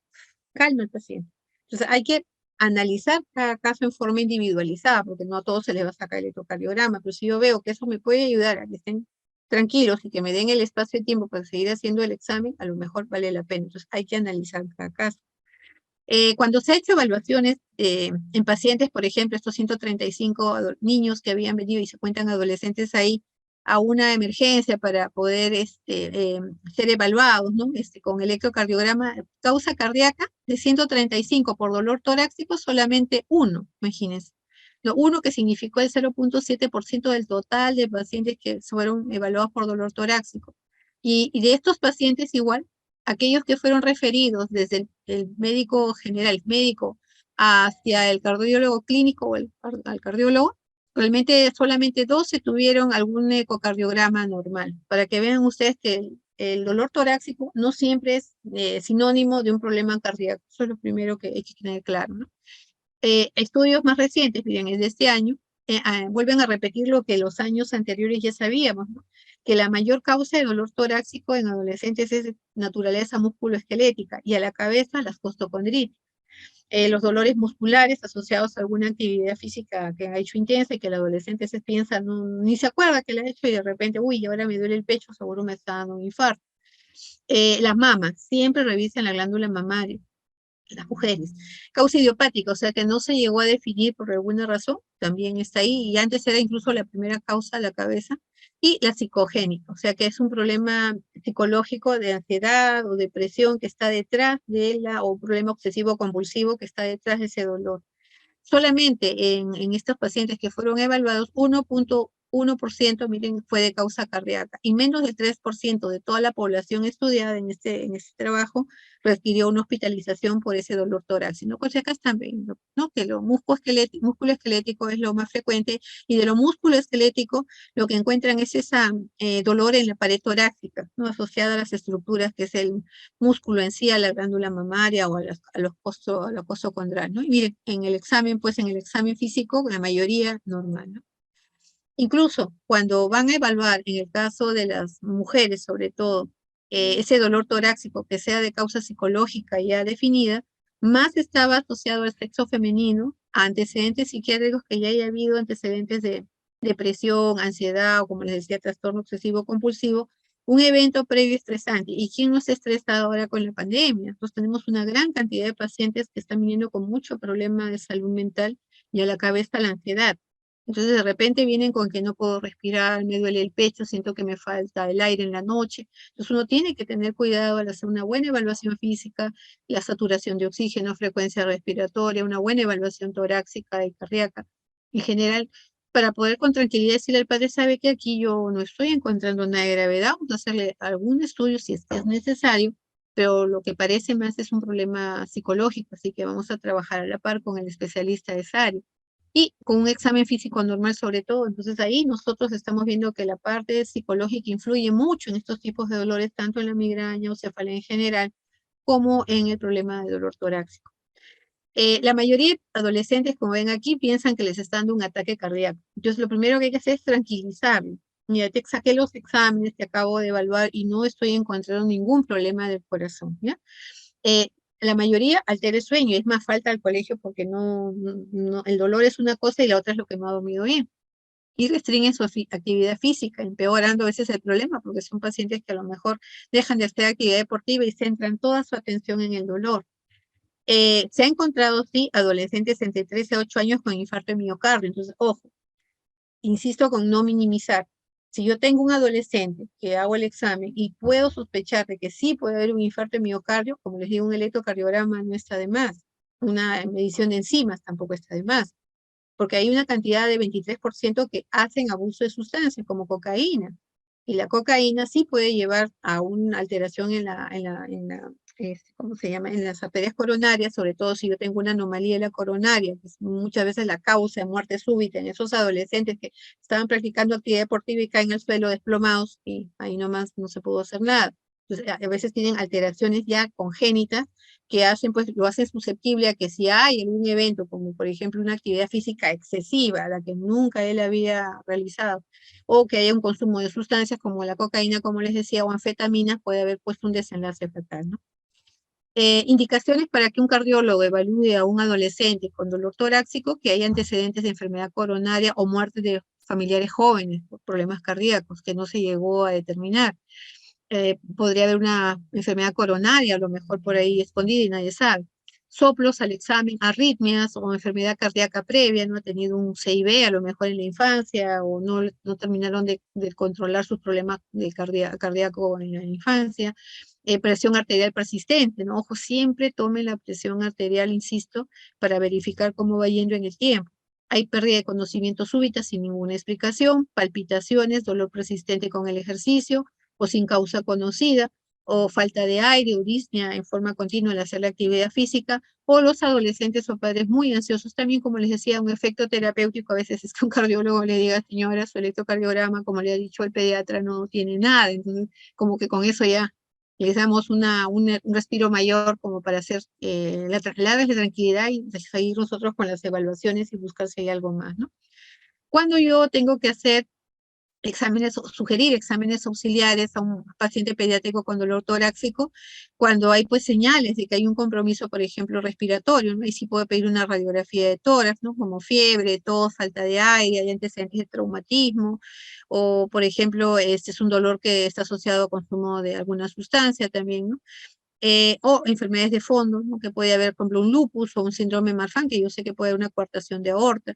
calma al paciente. Entonces hay que analizar cada caso en forma individualizada, porque no a todos se les va a sacar el electrocardiograma, pero si yo veo que eso me puede ayudar a que estén tranquilos y que me den el espacio y tiempo para seguir haciendo el examen, a lo mejor vale la pena. Entonces hay que analizar cada caso. Cuando se ha hecho evaluaciones en pacientes, por ejemplo, estos 135 niños que habían venido y se cuentan adolescentes ahí a una emergencia para poder ser evaluados, ¿no? Con electrocardiograma, causa cardíaca de 135 por dolor torácico, solamente uno, imagínense. Lo uno que significó el 0,7% del total de pacientes que fueron evaluados por dolor torácico. Y de estos pacientes igual, aquellos que fueron referidos desde el médico general, médico, hacia el cardiólogo clínico o al cardiólogo, realmente solamente 12 tuvieron algún ecocardiograma normal, para que vean ustedes que el dolor torácico no siempre es sinónimo de un problema cardíaco. Eso es lo primero que hay que tener claro, ¿no? Estudios más recientes, miren, es de este año, vuelven a repetir lo que los años anteriores ya sabíamos, ¿no? Que la mayor causa de dolor torácico en adolescentes es de naturaleza musculoesquelética y a la cabeza las costocondritis. Los dolores musculares asociados a alguna actividad física que ha hecho intensa y que el adolescente se piensa, no, ni se acuerda que la ha hecho y de repente, uy, ahora me duele el pecho, seguro me está dando un infarto. Las mamas, siempre revisen la glándula mamaria las mujeres. Causa idiopática, o sea que no se llegó a definir por alguna razón, también está ahí, y antes era incluso la primera causa la cabeza, y la psicogénica, o sea que es un problema psicológico de ansiedad o depresión que está detrás de o un problema obsesivo compulsivo que está detrás de ese dolor. Solamente en estos pacientes que fueron evaluados, 1,1%, miren, fue de causa cardíaca y menos del 3% de toda la población estudiada en este trabajo requirió una hospitalización por ese dolor torácico. ¿No? Pues acá están viendo, ¿no? Que lo músculo esquelético es lo más frecuente y de lo músculo esquelético lo que encuentran es ese dolor en la pared torácica, ¿no? Asociada a las estructuras que es el músculo en sí, a la glándula mamaria o a los costocondral, ¿no? Y miren, en el examen, pues en el examen físico, la mayoría normal, ¿no? Incluso cuando van a evaluar, en el caso de las mujeres sobre todo, ese dolor torácico que sea de causa psicológica ya definida, más estaba asociado al sexo femenino, a antecedentes psiquiátricos que ya haya habido antecedentes de depresión, ansiedad o como les decía, trastorno obsesivo compulsivo, un evento previo estresante. ¿Y quién no se ha estresado ahora con la pandemia? Entonces tenemos una gran cantidad de pacientes que están viniendo con mucho problema de salud mental y a la cabeza la ansiedad. Entonces de repente vienen con que no puedo respirar, me duele el pecho, siento que me falta el aire en la noche. Entonces uno tiene que tener cuidado al hacer una buena evaluación física, la saturación de oxígeno, frecuencia respiratoria, una buena evaluación torácica y cardíaca en general, para poder con tranquilidad decirle al padre, sabe que aquí yo no estoy encontrando nada de gravedad, vamos a hacerle algún estudio si es que es necesario, pero lo que parece más es un problema psicológico, así que vamos a trabajar a la par con el especialista de esa área y con un examen físico normal sobre todo. Entonces ahí nosotros estamos viendo que la parte psicológica influye mucho en estos tipos de dolores, tanto en la migraña o cefalea en general, como en el problema de dolor torácico. La mayoría de adolescentes, como ven aquí, piensan que les está dando un ataque cardíaco. Entonces lo primero que hay que hacer es tranquilizarlo. Ya te saqué los exámenes, te acabo de evaluar y no estoy encontrando ningún problema del corazón, ¿ya? Eh, la mayoría altera el sueño, es más falta al colegio porque el dolor es una cosa y la otra es lo que no ha dormido bien. Y restringen su actividad física, empeorando a veces el problema, porque son pacientes que a lo mejor dejan de hacer actividad deportiva y centran toda su atención en el dolor. Se ha encontrado, sí, adolescentes entre 13 a 8 años con infarto de miocardio. Entonces, ojo, insisto con no minimizar. Si yo tengo un adolescente que hago el examen y puedo sospechar de que sí puede haber un infarto de miocardio, como les digo, un electrocardiograma no está de más. Una medición de enzimas tampoco está de más, porque hay una cantidad de 23% que hacen abuso de sustancias como cocaína. Y la cocaína sí puede llevar a una alteración ¿cómo se llama? En las arterias coronarias, sobre todo si yo tengo una anomalía en la coronaria, que es muchas veces la causa de muerte súbita en esos adolescentes que estaban practicando actividad deportiva y caen al suelo desplomados y ahí nomás no se pudo hacer nada. Entonces, a veces tienen alteraciones ya congénitas que hacen, pues, lo hacen susceptible a que si hay algún evento, como por ejemplo una actividad física excesiva, la que nunca él había realizado, o que haya un consumo de sustancias como la cocaína, como les decía, o anfetaminas, puede haber puesto un desenlace fatal, ¿no? Indicaciones para que un cardiólogo evalúe a un adolescente con dolor torácico que haya antecedentes de enfermedad coronaria o muerte de familiares jóvenes por problemas cardíacos que no se llegó a determinar. Podría haber una enfermedad coronaria, a lo mejor por ahí escondida y nadie sabe. Soplos al examen, arritmias o enfermedad cardíaca previa, no ha tenido un CIB a lo mejor en la infancia o no terminaron de controlar sus problemas de cardíaco en la infancia. Presión arterial persistente, ¿no? Ojo, siempre tome la presión arterial, insisto, para verificar cómo va yendo en el tiempo. Hay pérdida de conocimiento súbita sin ninguna explicación, palpitaciones, dolor persistente con el ejercicio, o sin causa conocida, o falta de aire o disnea en forma continua al hacer la actividad física, o los adolescentes o padres muy ansiosos. También, como les decía, un efecto terapéutico a veces es que un cardiólogo le diga, señora, su electrocardiograma, como le ha dicho el pediatra, no tiene nada. Entonces, como que con eso ya les damos un respiro mayor como para hacer la trasladarles de tranquilidad y seguir nosotros con las evaluaciones y buscar si hay algo más, ¿no? Cuando yo tengo que hacer sugerir exámenes auxiliares a un paciente pediátrico con dolor torácico cuando hay pues señales de que hay un compromiso, por ejemplo, respiratorio, ¿no? Y sí puedo pedir una radiografía de tórax, ¿no? Como fiebre, tos, falta de aire, hay antecedentes de traumatismo, o por ejemplo, este es un dolor que está asociado a consumo de alguna sustancia también, ¿no? O enfermedades de fondo, ¿no? Que puede haber, por ejemplo, un lupus o un síndrome Marfan, que yo sé que puede haber una coartación de aorta.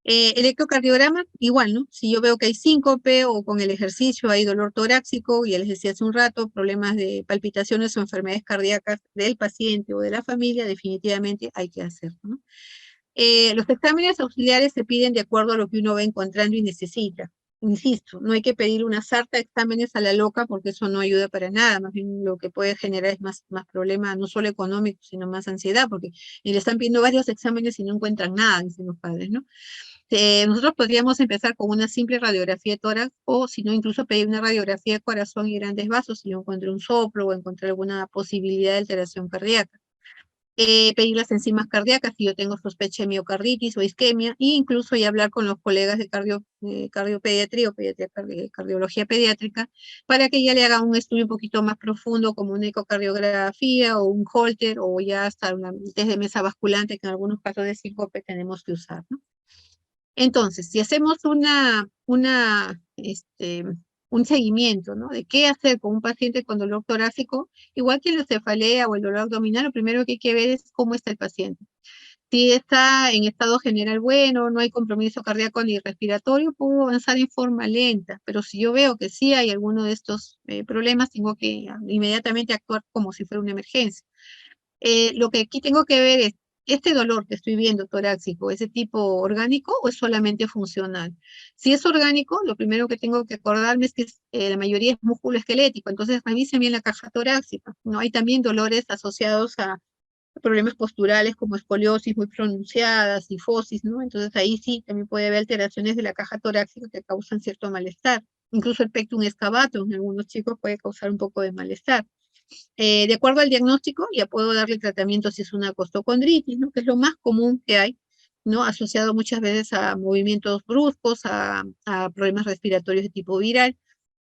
Electrocardiograma, igual, ¿no? Si yo veo que hay síncope o con el ejercicio hay dolor torácico, ya les decía hace un rato, problemas de palpitaciones o enfermedades cardíacas del paciente o de la familia, definitivamente hay que hacerlo, ¿no? Los exámenes auxiliares se piden de acuerdo a lo que uno va encontrando y necesita. Insisto, no hay que pedir una sarta de exámenes a la loca porque eso no ayuda para nada, más bien lo que puede generar es más problemas, no solo económicos, sino más ansiedad, porque le están pidiendo varios exámenes y no encuentran nada, dicen los padres, ¿no? Nosotros podríamos empezar con una simple radiografía de tórax o si no incluso pedir una radiografía de corazón y grandes vasos si yo encuentro un soplo o encontré alguna posibilidad de alteración cardíaca. Pedir las enzimas cardíacas si yo tengo sospecha de miocarditis o isquemia e incluso ya hablar con los colegas de cardiopediatría o cardiología pediátrica para que ya le hagan un estudio un poquito más profundo como una ecocardiografía o un Holter o ya hasta una test de mesa basculante que en algunos casos de síncope tenemos que usar, ¿no? Entonces, si hacemos un seguimiento, ¿no? De qué hacer con un paciente con dolor torácico, igual que la cefalea o el dolor abdominal, lo primero que hay que ver es cómo está el paciente. Si está en estado general bueno, no hay compromiso cardíaco ni respiratorio, puedo avanzar en forma lenta, pero si yo veo que sí hay alguno de estos problemas, tengo que inmediatamente actuar como si fuera una emergencia. Lo que aquí tengo que ver es, ¿este dolor que estoy viendo torácico es de tipo orgánico o es solamente funcional? Si es orgánico, lo primero que tengo que acordarme es que la mayoría es músculo esquelético, entonces revisen bien la caja torácica, ¿no? Hay también dolores asociados a problemas posturales como escoliosis muy pronunciadas, cifosis, ¿no? Entonces ahí sí también puede haber alteraciones de la caja torácica que causan cierto malestar. Incluso el pectum excavatum en algunos chicos puede causar un poco de malestar. De acuerdo al diagnóstico, ya puedo darle tratamiento si es una costocondritis, ¿no? Que es lo más común que hay. ¿no? Asociado muchas veces a movimientos bruscos, a problemas respiratorios de tipo viral.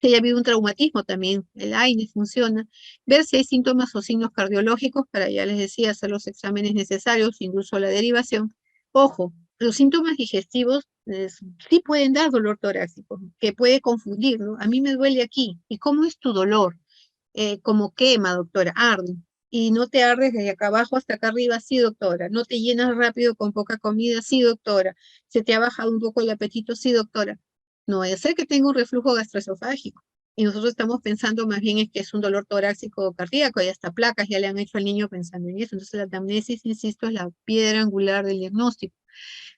Si haya habido un traumatismo también, el AINE funciona. Ver si hay síntomas o signos cardiológicos para, ya les decía, hacer los exámenes necesarios, incluso la derivación. Ojo, los síntomas digestivos sí pueden dar dolor torácico, que puede confundirlo. A mí me duele aquí. ¿Y cómo es tu dolor? Como quema, doctora, arde. Y no te ardes desde acá abajo hasta acá arriba, sí, doctora. No te llenas rápido con poca comida, sí, doctora. Se te ha bajado un poco el apetito, sí, doctora. No vaya a ser que tenga un reflujo gastroesofágico. Y nosotros estamos pensando más bien es que es un dolor torácico o cardíaco, y hasta placas ya le han hecho al niño pensando en eso. Entonces la anamnesis, insisto, es la piedra angular del diagnóstico.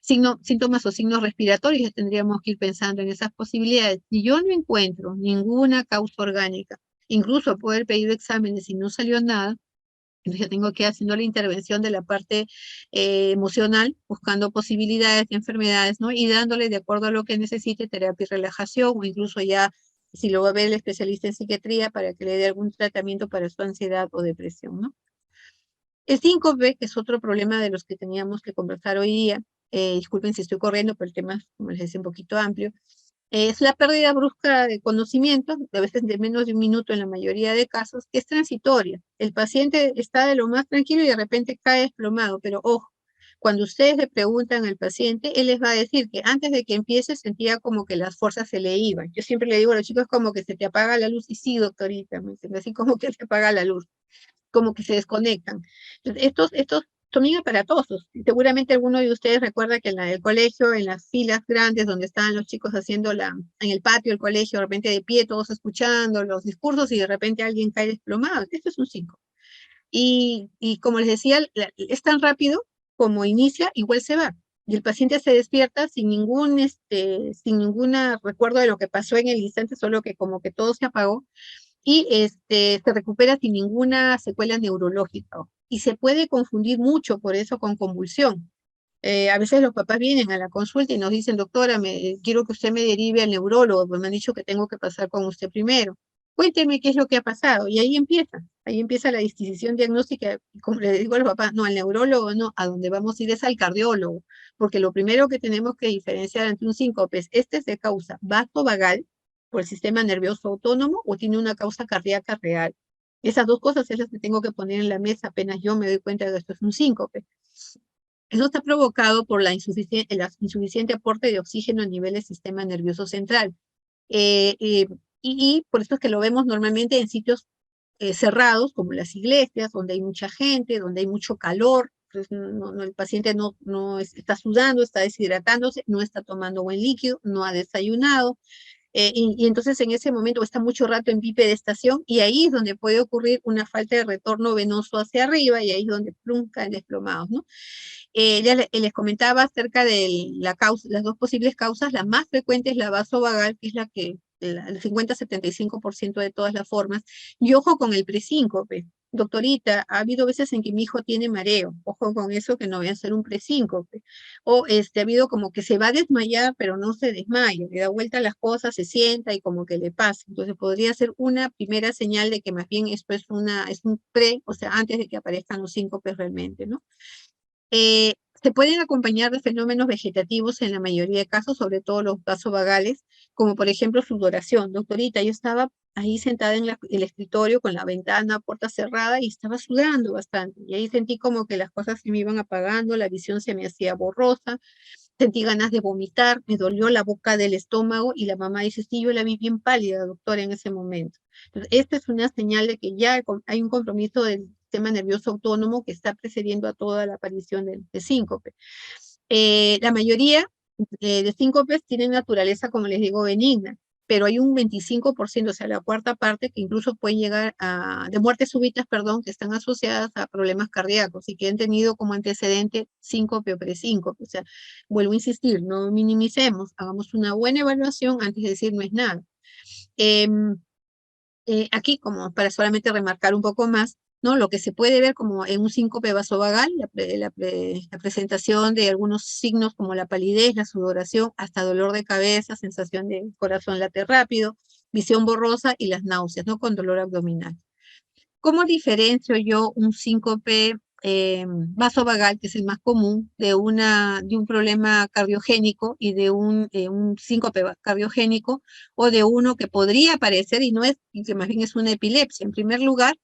Síntomas o signos respiratorios, ya tendríamos que ir pensando en esas posibilidades. Si yo no encuentro ninguna causa orgánica, incluso poder pedir exámenes y no salió nada, entonces ya tengo que ir haciendo la intervención de la parte emocional, buscando posibilidades de enfermedades, ¿no? Y dándole, de acuerdo a lo que necesite, terapia y relajación, o incluso ya, si lo va a ver el especialista en psiquiatría, para que le dé algún tratamiento para su ansiedad o depresión, ¿no? El síncope, que es otro problema de los que teníamos que conversar hoy día, disculpen si estoy corriendo, pero el tema, como les decía, un poquito amplio, es la pérdida brusca de conocimiento, a veces de menos de un minuto en la mayoría de casos, que es transitoria. El paciente está de lo más tranquilo y de repente cae desplomado, pero ojo, cuando ustedes le preguntan al paciente, él les va a decir que antes de que empiece sentía como que las fuerzas se le iban. Yo siempre le digo a los chicos como que se te apaga la luz, y sí, doctorita, me dicen así como que se apaga la luz, como que se desconectan. Entonces, estos son bien aparatosos. Seguramente alguno de ustedes recuerda que en el colegio, en las filas grandes donde estaban los chicos haciendo en el patio del colegio, de repente de pie, todos escuchando los discursos, y de repente alguien cae desplomado. Esto es un 5. Y como les decía, es tan rápido como inicia, igual se va. Y el paciente se despierta sin ninguna recuerdo de lo que pasó en el instante, solo que como que todo se apagó, y se recupera sin ninguna secuela neurológica. Y se puede confundir mucho por eso con convulsión. A veces los papás vienen a la consulta y nos dicen, doctora, quiero que usted me derive al neurólogo, pues me han dicho que tengo que pasar con usted primero. Cuénteme qué es lo que ha pasado. Y ahí empieza la disquisición diagnóstica. Y como le digo a los papás, no, al neurólogo no, a donde vamos a ir es al cardiólogo, porque lo primero que tenemos que diferenciar ante un síncope es, ¿este es de causa vasovagal por el sistema nervioso autónomo o tiene una causa cardíaca real? Esas dos cosas es las que tengo que poner en la mesa apenas yo me doy cuenta de que esto es un síncope. Eso está provocado por el insuficiente aporte de oxígeno a nivel del sistema nervioso central. Eh, eh, y por eso es que lo vemos normalmente en sitios cerrados, como las iglesias, donde hay mucha gente, donde hay mucho calor. Pues el paciente está sudando, está deshidratándose, no está tomando buen líquido, no ha desayunado, y entonces en ese momento está mucho rato en bipedestación, y ahí es donde puede ocurrir una falta de retorno venoso hacia arriba, y ahí es donde caen desplomados, ¿no? Ya les comentaba acerca de las dos posibles causas. La más frecuente es la vasovagal, que es el 50-75% de todas las formas. Y ojo con el presíncope. Doctorita, ha habido veces en que mi hijo tiene mareo. Ojo con eso, que no voy a ser un presíncope. O ha habido como que se va a desmayar, pero no se desmaya. Le da vuelta a las cosas, se sienta y como que le pasa. Entonces podría ser una primera señal de que más bien esto es un o sea, antes de que aparezcan los síncopes realmente, ¿no? Se pueden acompañar de fenómenos vegetativos en la mayoría de casos, sobre todo los vasovagales, como por ejemplo sudoración. Doctorita, yo estaba ahí sentada en el escritorio con la ventana, puerta cerrada, y estaba sudando bastante. Y ahí sentí como que las cosas se me iban apagando, la visión se me hacía borrosa, sentí ganas de vomitar, me dolió la boca del estómago, y la mamá dice, sí, yo la vi bien pálida, doctora, en ese momento. Entonces, esta es una señal de que ya hay un compromiso del sistema nervioso autónomo que está precediendo a toda la aparición de síncope. La mayoría de síncopes tienen naturaleza, como les digo, benigna, pero hay un 25%, o sea, la cuarta parte, que incluso pueden llegar de muertes súbitas, perdón, que están asociadas a problemas cardíacos y que han tenido como antecedente síncope o presíncope. O sea, vuelvo a insistir, no minimicemos, hagamos una buena evaluación antes de decir no es nada. Aquí, como para solamente remarcar un poco más, ¿no? Lo que se puede ver como en un síncope vasovagal, la presentación de algunos signos como la palidez, la sudoración, hasta dolor de cabeza, sensación de corazón late rápido, visión borrosa y las náuseas, ¿no? Con dolor abdominal. ¿Cómo diferencio yo un síncope vasovagal, que es el más común, de un problema cardiogénico y de un síncope cardiogénico, o de uno que podría aparecer y no es, y que más bien es una epilepsia. En primer lugar,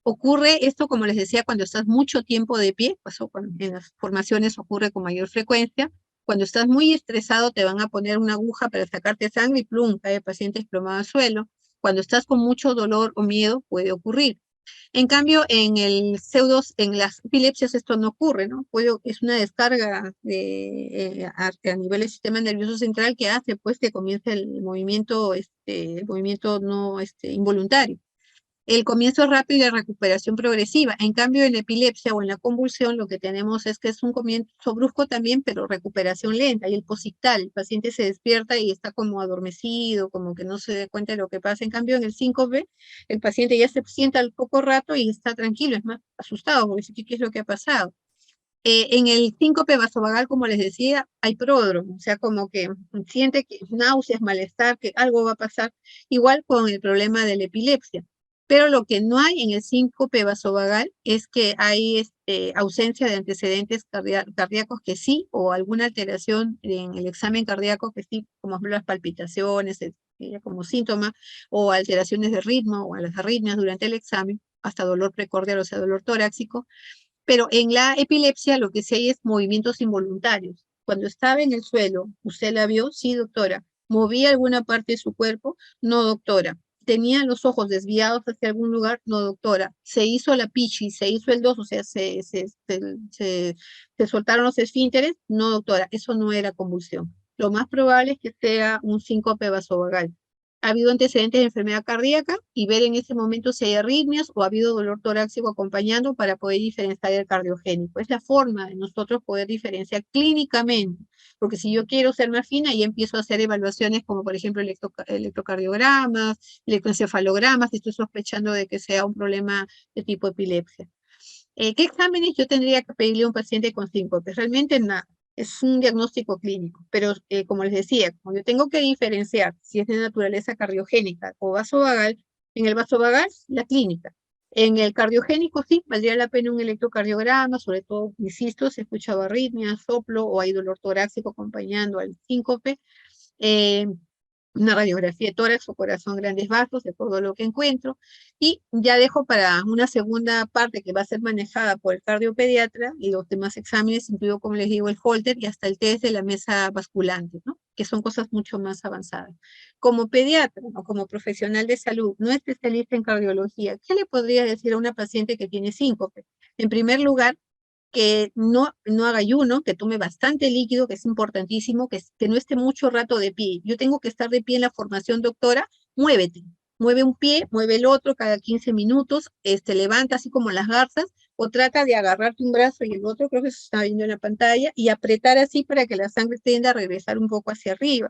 ocurre esto, como les decía, cuando estás mucho tiempo de pie, pues, en las formaciones ocurre con mayor frecuencia. Cuando estás muy estresado, te van a poner una aguja para sacarte sangre y plum, cae el paciente desplomado al suelo. Cuando estás con mucho dolor o miedo, puede ocurrir. En cambio, en las epilepsias esto no ocurre, ¿no? Es una descarga a nivel del sistema nervioso central que hace pues que comience el movimiento no involuntario. El comienzo es rápido y la recuperación progresiva. En cambio, en la epilepsia o en la convulsión, lo que tenemos es que es un comienzo brusco también, pero recuperación lenta. Y el posictal, el paciente se despierta y está como adormecido, como que no se da cuenta de lo que pasa. En cambio, en el síncope, el paciente ya se sienta al poco rato y está tranquilo, es más asustado, porque dice, ¿qué es lo que ha pasado? En el síncope vasovagal, como les decía, hay pródromo, o sea, como que siente que náuseas, malestar, que algo va a pasar, igual con el problema de la epilepsia. Pero lo que no hay en el síncope vasovagal es que hay ausencia de antecedentes cardíacos que sí, o alguna alteración en el examen cardíaco que sí, como por ejemplo las palpitaciones, como síntoma, o alteraciones de ritmo, o las arritmias durante el examen, hasta dolor precordial, o sea, dolor torácico. Pero en la epilepsia lo que sí hay es movimientos involuntarios. Cuando estaba en el suelo, ¿usted la vio? Sí, doctora. ¿Movía alguna parte de su cuerpo? No, doctora. ¿Tenía los ojos desviados hacia algún lugar? No, doctora. ¿Se hizo la pichi? ¿Se hizo el dos? O sea, se soltaron los esfínteres? No, doctora. Eso no era convulsión. Lo más probable es que sea un síncope vasovagal. Ha habido antecedentes de enfermedad cardíaca y ver en ese momento si hay arritmias o ha habido dolor torácico acompañando para poder diferenciar el cardiogénico. Es la forma de nosotros poder diferenciar clínicamente, porque si yo quiero ser más fina y empiezo a hacer evaluaciones como por ejemplo electrocardiogramas, electroencefalogramas, y estoy sospechando de que sea un problema de tipo epilepsia. ¿Qué exámenes yo tendría que pedirle a un paciente con síncope? Realmente nada. Es un diagnóstico clínico, pero como les decía, como yo tengo que diferenciar si es de naturaleza cardiogénica o vasovagal, en el vasovagal, la clínica. En el cardiogénico sí, valdría la pena un electrocardiograma, sobre todo, insisto, si he escuchado arritmia, soplo o hay dolor torácico acompañando al síncope. Eh, una radiografía de tórax o corazón, grandes vasos, de todo lo que encuentro, y ya dejo para una segunda parte que va a ser manejada por el cardiopediatra y los demás exámenes, incluido, como les digo, el Holter y hasta el test de la mesa basculante, ¿no? Que son cosas mucho más avanzadas. Como pediatra o como profesional de salud, no especialista en cardiología, ¿qué le podría decir a una paciente que tiene síncope? En primer lugar, que no haga ayuno, que tome bastante líquido, que es importantísimo, que no esté mucho rato de pie. Yo tengo que estar de pie en la formación, doctora, muévete. Mueve un pie, mueve el otro cada 15 minutos, levanta así como las garzas, o trata de agarrarte un brazo y el otro, creo que se está viendo en la pantalla, y apretar así para que la sangre tienda a regresar un poco hacia arriba.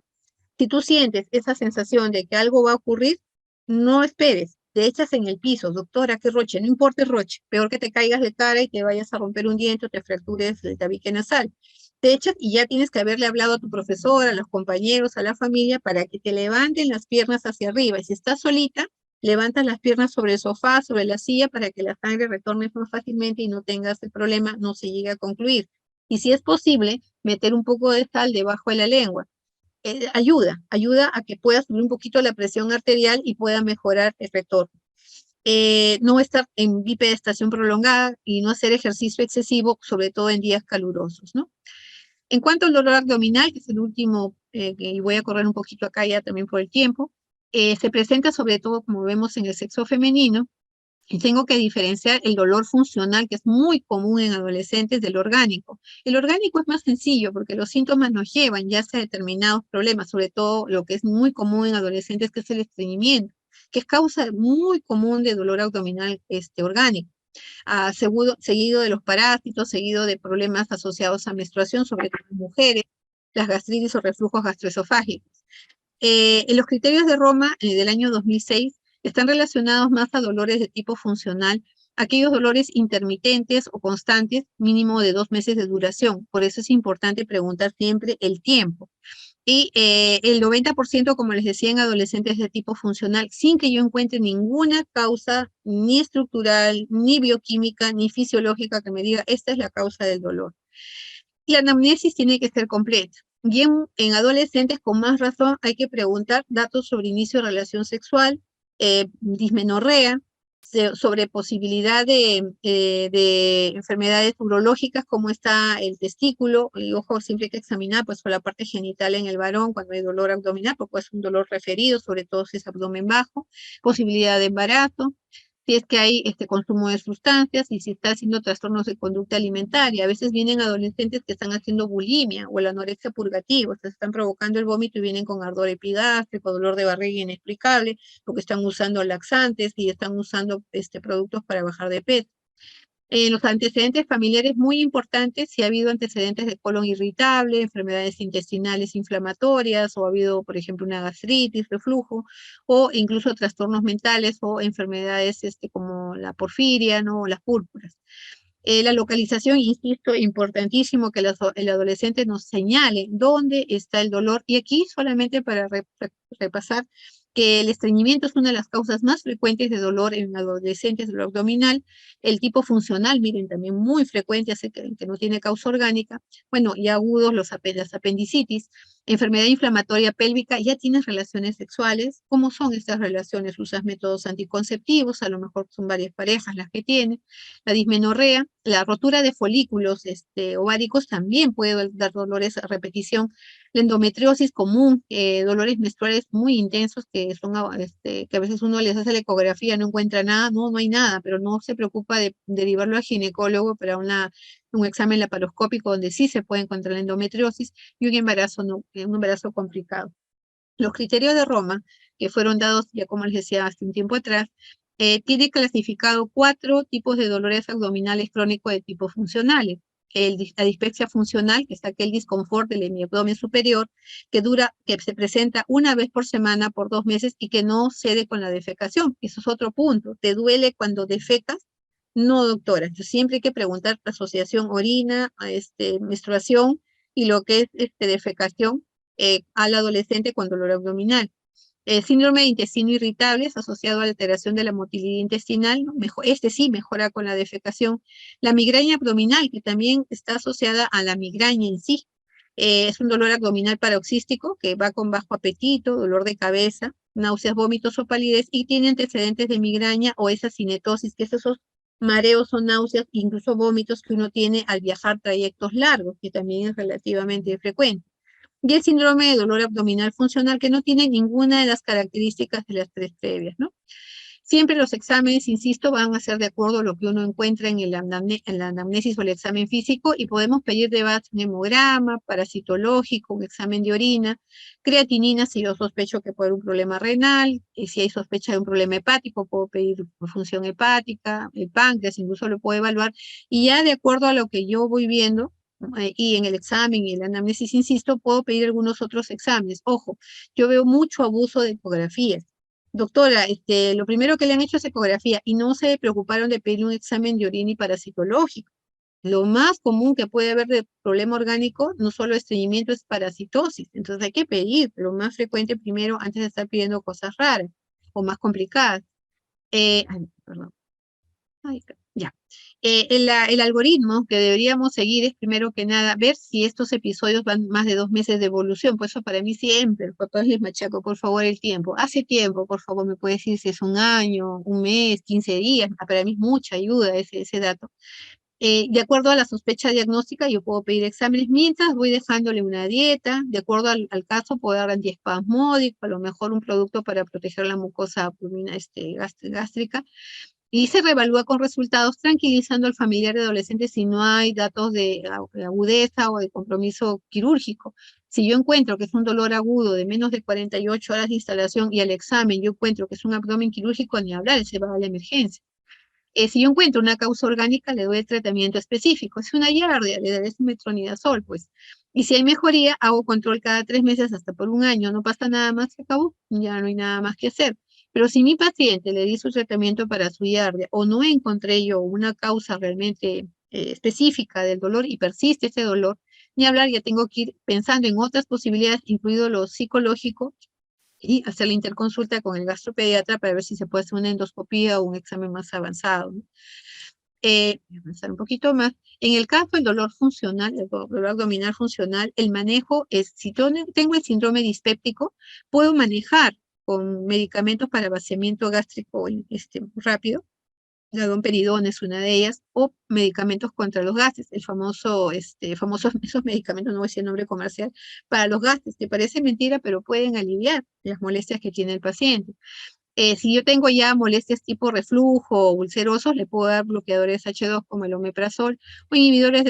Si tú sientes esa sensación de que algo va a ocurrir, no esperes, te echas en el piso, doctora, qué roche, no importa el roche, peor que te caigas de cara y te vayas a romper un diente o te fractures el tabique nasal. Te echas y ya tienes que haberle hablado a tu profesora, a los compañeros, a la familia, para que te levanten las piernas hacia arriba. Y si estás solita, levantas las piernas sobre el sofá, sobre la silla, para que la sangre retorne más fácilmente y no tengas el problema, no se llegue a concluir. Y si es posible, meter un poco de sal debajo de la lengua. Ayuda a que pueda subir un poquito la presión arterial y pueda mejorar el retorno. No estar en bipedestación prolongada y no hacer ejercicio excesivo, sobre todo en días calurosos, ¿no? En cuanto al dolor abdominal, que es el último, y voy a correr un poquito acá ya también por el tiempo, se presenta sobre todo, como vemos, en el sexo femenino, y tengo que diferenciar el dolor funcional, que es muy común en adolescentes, del orgánico. El orgánico es más sencillo porque los síntomas nos llevan ya a determinados problemas, sobre todo lo que es muy común en adolescentes, que es el estreñimiento, que es causa muy común de dolor abdominal orgánico. Seguido de los parásitos, seguido de problemas asociados a menstruación, sobre todo en mujeres, las gastritis o reflujos gastroesofágicos. En los criterios de Roma del año 2006 están relacionados más a dolores de tipo funcional, aquellos dolores intermitentes o constantes, mínimo de 2 meses de duración. Por eso es importante preguntar siempre el tiempo. Y el 90%, como les decía, en adolescentes de tipo funcional, sin que yo encuentre ninguna causa, ni estructural, ni bioquímica, ni fisiológica que me diga, esta es la causa del dolor. La anamnesis tiene que ser completa. Y en adolescentes, con más razón, hay que preguntar datos sobre inicio de relación sexual, dismenorrea, sobre posibilidad de enfermedades urológicas, como está el testículo, y ojo, siempre hay que examinar pues por la parte genital en el varón cuando hay dolor abdominal, porque es un dolor referido, sobre todo si es abdomen bajo, posibilidad de embarazo, si es que hay consumo de sustancias y si está haciendo trastornos de conducta alimentaria. A veces vienen adolescentes que están haciendo bulimia o la anorexia purgativa, o sea, están provocando el vómito y vienen con ardor epigástrico, dolor de barriga inexplicable, porque están usando laxantes y están usando productos para bajar de peso. Los antecedentes familiares muy importantes, si ha habido antecedentes de colon irritable, enfermedades intestinales inflamatorias, o ha habido, por ejemplo, una gastritis, reflujo, o incluso trastornos mentales o enfermedades como la porfiria, ¿no? O las púrpuras. La localización, insisto, importantísimo que el adolescente nos señale dónde está el dolor. Y aquí solamente para repasar que el estreñimiento es una de las causas más frecuentes de dolor en adolescentes, dolor abdominal. El tipo funcional, miren, también muy frecuente, así que no tiene causa orgánica. Bueno, y agudos, las apendicitis. Enfermedad inflamatoria pélvica, ya tienes relaciones sexuales. ¿Cómo son estas relaciones? ¿Usas métodos anticonceptivos? A lo mejor son varias parejas las que tienen. La dismenorrea, la rotura de folículos ováricos también puede dar dolores a repetición. La endometriosis común, dolores menstruales muy intensos que son que a veces uno les hace la ecografía, no encuentra nada, no hay nada, pero no se preocupa de derivarlo al ginecólogo para un examen laparoscópico donde sí se puede encontrar la endometriosis y un embarazo, un embarazo complicado. Los criterios de Roma, que fueron dados, ya como les decía, hace un tiempo atrás, tiene clasificado 4 tipos de dolores abdominales crónicos de tipo funcionales. La dispepsia funcional, que es aquel disconfort del hemiabdomen superior, que se presenta una vez por semana por 2 meses y que no cede con la defecación. Eso es otro punto. ¿Te duele cuando defecas? No, doctora. Entonces, siempre hay que preguntar la asociación orina, menstruación y lo que es defecación al adolescente con dolor abdominal. Síndrome de intestino irritable es asociado a la alteración de la motilidad intestinal, ¿no? Sí mejora con la defecación. La migraña abdominal, que también está asociada a la migraña en sí. Es un dolor abdominal paroxístico que va con bajo apetito, dolor de cabeza, náuseas, vómitos o palidez y tiene antecedentes de migraña o esa cinetosis, que es esos mareos o náuseas, incluso vómitos que uno tiene al viajar trayectos largos, que también es relativamente frecuente. Y el síndrome de dolor abdominal funcional, que no tiene ninguna de las características de las 3 previas, ¿no? Siempre los exámenes, insisto, van a ser de acuerdo a lo que uno encuentra en la anamnesis o el examen físico y podemos pedir de base un hemograma, parasitológico, un examen de orina, creatinina si yo sospecho que puede haber un problema renal, y si hay sospecha de un problema hepático, puedo pedir función hepática, el páncreas incluso lo puedo evaluar, y ya de acuerdo a lo que yo voy viendo, y en el examen y el anamnesis, insisto, puedo pedir algunos otros exámenes. Ojo, yo veo mucho abuso de ecografías. Doctora, lo primero que le han hecho es ecografía y no se preocuparon de pedir un examen de orina y parasitológico. Lo más común que puede haber de problema orgánico, no solo estreñimiento, es parasitosis. Entonces hay que pedir lo más frecuente primero antes de estar pidiendo cosas raras o más complicadas. Perdón. Ay, ya. El algoritmo que deberíamos seguir es, primero que nada, ver si estos episodios van más de 2 meses de evolución. Por eso para mí siempre, por todos les machaco, por favor, el tiempo. Hace tiempo, por favor, me puede decir si es un año, un mes, 15 días. Para mí es mucha ayuda ese dato. De acuerdo a la sospecha diagnóstica, yo puedo pedir exámenes mientras voy dejándole una dieta. De acuerdo al caso, puedo dar antiespasmódico, a lo mejor un producto para proteger la mucosa gástrica y se reevalúa con resultados tranquilizando al familiar de adolescente si no hay datos de agudeza o de compromiso quirúrgico. Si yo encuentro que es un dolor agudo de menos de 48 horas de instalación y al examen yo encuentro que es un abdomen quirúrgico, ni hablar, se va a la emergencia. Si yo encuentro una causa orgánica, le doy el tratamiento específico. Si es una giardia, le daré su metronidazol, pues. Y si hay mejoría, hago control cada 3 meses hasta por un año. No pasa nada más, se acabó. Ya no hay nada más que hacer. Pero si mi paciente le di su tratamiento para su giardia o no encontré yo una causa realmente específica del dolor y persiste ese dolor, Ni hablar, ya tengo que ir pensando en otras posibilidades, incluido lo psicológico, y hacer la interconsulta con el gastropediatra para ver si se puede hacer una endoscopía o un examen más avanzado, ¿no? Voy a avanzar un poquito más. En el caso del dolor funcional, el dolor abdominal funcional, el manejo es, si tengo el síndrome dispéptico, puedo manejar con medicamentos para vaciamiento gástrico rápido. La domperidona es una de ellas, o medicamentos contra los gases, el famoso, esos medicamentos, no voy a decir el nombre comercial, para los gases, que parece mentira, pero pueden aliviar las molestias que tiene el paciente. Si yo tengo ya molestias tipo reflujo o ulcerosos, le puedo dar bloqueadores H2 como el omeprazol, o inhibidores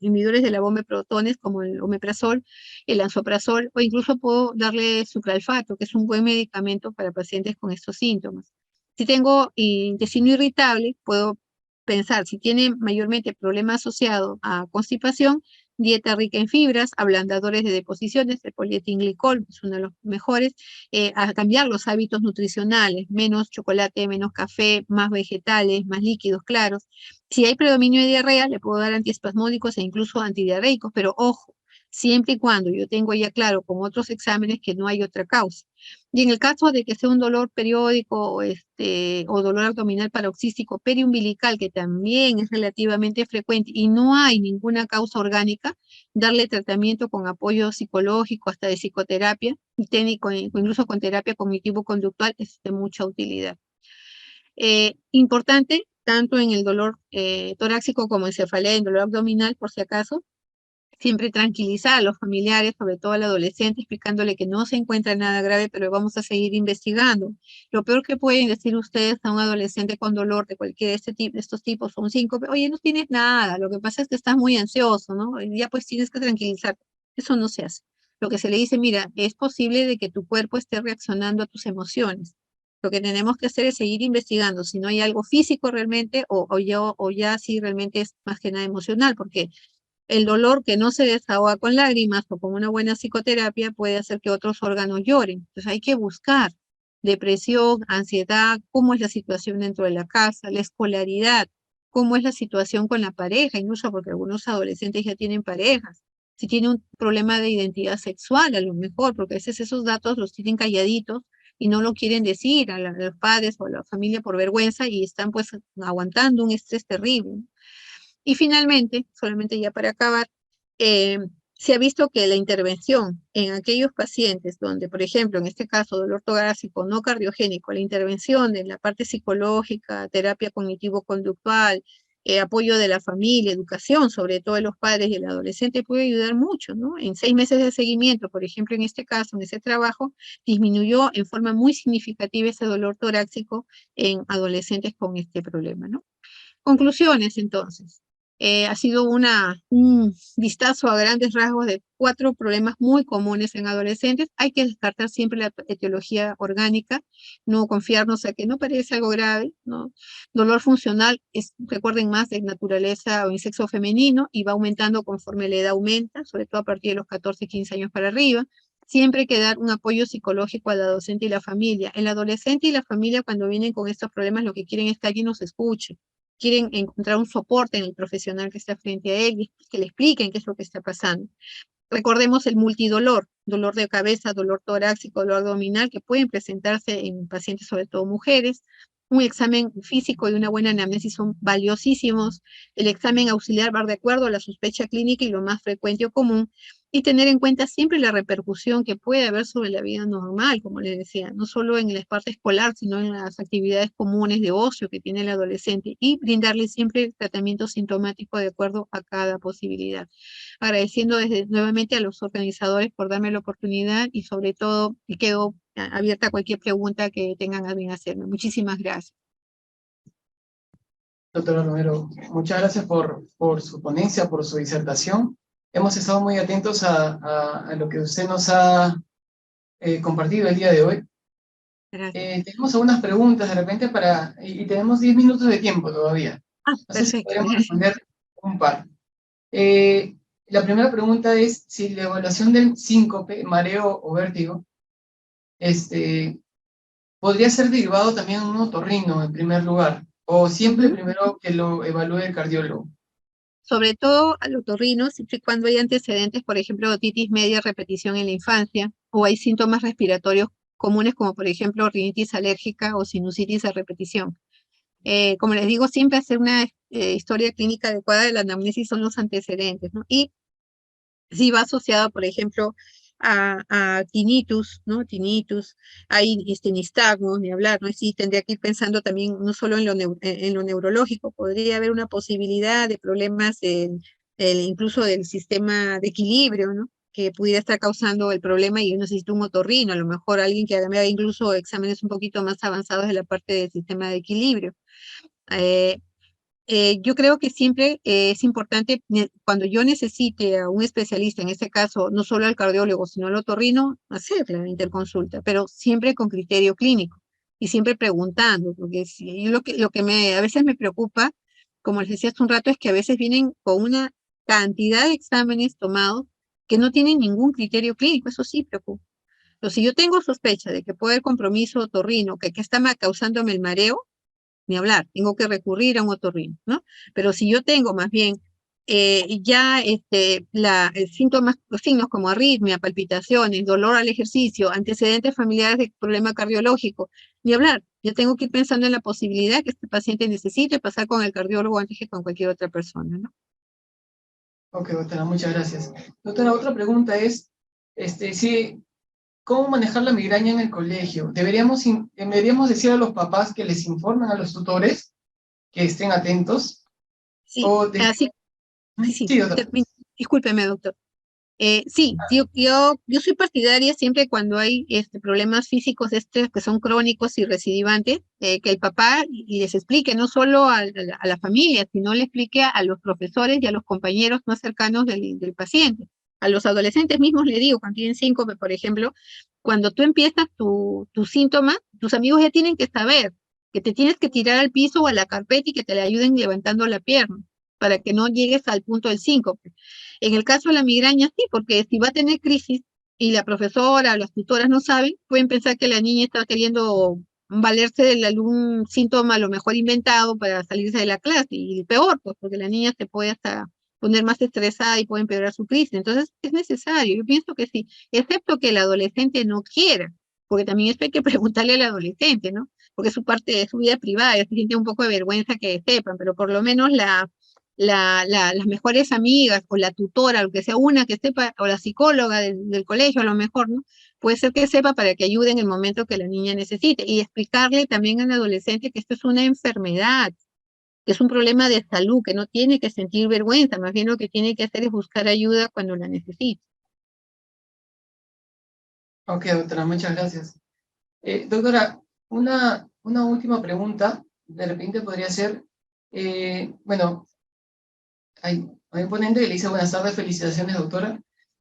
inhibidores de la bomba de protones como el omeprazol, el lansoprazol, o incluso puedo darle sucralfato, que es un buen medicamento para pacientes con estos síntomas. Si tengo intestino irritable, puedo pensar, si tiene mayormente problema asociado a constipación, dieta rica en fibras, ablandadores de deposiciones, el polietilenglicol es uno de los mejores, a cambiar los hábitos nutricionales, menos chocolate, menos café, más vegetales, más líquidos claros. Si hay predominio de diarrea, le puedo dar antiespasmódicos e incluso antidiarreicos, pero ojo, siempre y cuando yo tengo ya claro con otros exámenes que no hay otra causa. Y en el caso de que sea un dolor periódico o dolor abdominal paroxístico periumbilical, que también es relativamente frecuente y no hay ninguna causa orgánica, darle tratamiento con apoyo psicológico, hasta de psicoterapia, y técnico, incluso con terapia cognitivo-conductual, es de mucha utilidad. Importante, tanto en el dolor torácico como en cefalea, en dolor abdominal, por si acaso, siempre tranquilizar a los familiares, sobre todo al adolescente, explicándole que no se encuentra nada grave, pero vamos a seguir investigando. Lo peor que pueden decir ustedes a un adolescente con dolor de cualquiera de estos tipos, son síncope, oye, no tienes nada, lo que pasa es que estás muy ansioso, ¿no? Y ya pues tienes que tranquilizarte. Eso no se hace. Lo que se le dice, mira, es posible de que tu cuerpo esté reaccionando a tus emociones. Lo que tenemos que hacer es seguir investigando si no hay algo físico realmente o ya sí realmente es más que nada emocional, porque el dolor que no se desahoga con lágrimas o con una buena psicoterapia puede hacer que otros órganos lloren. Entonces hay que buscar depresión, ansiedad, cómo es la situación dentro de la casa, la escolaridad, cómo es la situación con la pareja, incluso porque algunos adolescentes ya tienen parejas. Si tiene un problema de identidad sexual, a lo mejor, porque a veces esos datos los tienen calladitos y no lo quieren decir a los padres o a la familia por vergüenza y están pues aguantando un estrés terrible. Y finalmente, solamente ya para acabar, eh, se ha visto que la intervención en aquellos pacientes donde, por ejemplo, en este caso, dolor torácico no cardiogénico, la intervención en la parte psicológica, terapia cognitivo-conductual, apoyo de la familia, educación, sobre todo de los padres y el adolescente, puede ayudar mucho, ¿no? En 6 meses de seguimiento, por ejemplo, en este caso, en ese trabajo, disminuyó en forma muy significativa ese dolor torácico en adolescentes con este problema, ¿no? Conclusiones, entonces. Ha sido un vistazo a grandes rasgos de 4 problemas muy comunes en adolescentes. Hay que descartar siempre la etiología orgánica, no confiarnos a que no parece algo grave, ¿no? Dolor funcional es, recuerden, más de naturaleza o en sexo femenino y va aumentando conforme la edad aumenta, sobre todo a partir de los 14, 15 años para arriba. Siempre hay que dar un apoyo psicológico al adolescente y la familia. El adolescente y la familia, cuando vienen con estos problemas, lo que quieren es que alguien nos escuche, quieren encontrar un soporte en el profesional que está frente a él y que le expliquen qué es lo que está pasando. Recordemos el multidolor, dolor de cabeza, dolor torácico, dolor abdominal, que pueden presentarse en pacientes, sobre todo mujeres. Un examen físico y una buena anamnesis son valiosísimos. El examen auxiliar va de acuerdo a la sospecha clínica y lo más frecuente o común. Y tener en cuenta siempre la repercusión que puede haber sobre la vida normal, como les decía, no solo en la parte escolar, sino en las actividades comunes de ocio que tiene el adolescente y brindarle siempre el tratamiento sintomático de acuerdo a cada posibilidad. Agradeciendo nuevamente a los organizadores por darme la oportunidad y sobre todo quedo abierta a cualquier pregunta que tengan a bien hacerme. Muchísimas gracias. Doctora Romero, muchas gracias por su ponencia, por su disertación. Hemos estado muy atentos a lo que usted nos ha compartido el día de hoy. Tenemos algunas preguntas de repente y tenemos 10 minutos de tiempo todavía. Ah, No sé si perfecto. podemos responder un par. La primera pregunta es si la evaluación del síncope, mareo o vértigo, podría ser derivado también en un otorrino en primer lugar, o siempre primero que lo evalúe el cardiólogo. sobre todo al otorrino, siempre y cuando hay antecedentes, por ejemplo, de otitis media a repetición en la infancia, o hay síntomas respiratorios comunes como por ejemplo rinitis alérgica o sinusitis a repetición. Como les digo, siempre hacer una historia clínica adecuada de la anamnesis son los antecedentes, ¿no? Y si va asociado, por ejemplo, a tinnitus, ¿no? Tinnitus, hay nistagmos, ni hablar, ¿no? Y sí, tendría que ir pensando también no solo en en lo neurológico, podría haber una posibilidad de problemas incluso del sistema de equilibrio, ¿no? Que pudiera estar causando el problema y necesita un otorrino, a lo mejor alguien que haga incluso exámenes un poquito más avanzados de la parte del sistema de equilibrio. Eh, yo creo que siempre es importante, cuando yo necesite a un especialista, en este caso, no solo al cardiólogo, sino al otorrino, hacer la interconsulta, pero siempre con criterio clínico y siempre preguntando, porque si, lo que a veces me preocupa, como les decía hace un rato, es que a veces vienen con una cantidad de exámenes tomados que no tienen ningún criterio clínico, eso sí preocupa. Entonces, si yo tengo sospecha de que puede haber compromiso otorrino, que está causándome el mareo, ni hablar, tengo que recurrir a un otorrino, ¿no? Pero si yo tengo más bien ya síntomas, los signos como arritmia, palpitaciones, dolor al ejercicio, antecedentes familiares de problema cardiológico, ni hablar, yo tengo que ir pensando en la posibilidad que este paciente necesite pasar con el cardiólogo antes que con cualquier otra persona, ¿no? Ok, doctora, muchas gracias. Doctora, otra pregunta es, si ¿cómo manejar la migraña en el colegio? ¿Deberíamos decir a los papás que les informen a los tutores que estén atentos? Sí, O así, sí, Sí, doctora. discúlpeme, doctor. Sí, yo soy partidaria siempre cuando hay problemas físicos que son crónicos y recidivantes, que el papá y les explique no solo a la familia, sino le explique a los profesores y a los compañeros más cercanos del paciente. A los adolescentes mismos le digo, cuando tienen síncope, por ejemplo, cuando tú empiezas tu síntoma, tus amigos ya tienen que saber que te tienes que tirar al piso o a la carpeta y que te le ayuden levantando la pierna para que no llegues al punto del síncope. En el caso de la migraña, sí, porque si va a tener crisis y la profesora o las tutoras no saben, pueden pensar que la niña está queriendo valerse de algún síntoma a lo mejor inventado para salirse de la clase, y peor, pues, porque la niña se puede hasta poner más estresada y puede empeorar su crisis. Entonces, es necesario, yo pienso que sí, excepto que el adolescente no quiera, porque también esto hay que preguntarle al adolescente, ¿no? Porque es su parte de su vida privada, y se siente un poco de vergüenza que sepan, pero por lo menos las mejores amigas o la tutora, lo que sea, una que sepa, o la psicóloga del colegio a lo mejor, ¿no? Puede ser que sepa para que ayude en el momento que la niña necesite y explicarle también al adolescente que esto es una enfermedad, que es un problema de salud, que no tiene que sentir vergüenza, más bien lo que tiene que hacer es buscar ayuda cuando la necesite. Ok, doctora, muchas gracias. Doctora, una última pregunta, de repente podría ser, bueno, hay un ponente que le dice buenas tardes, felicitaciones, doctora.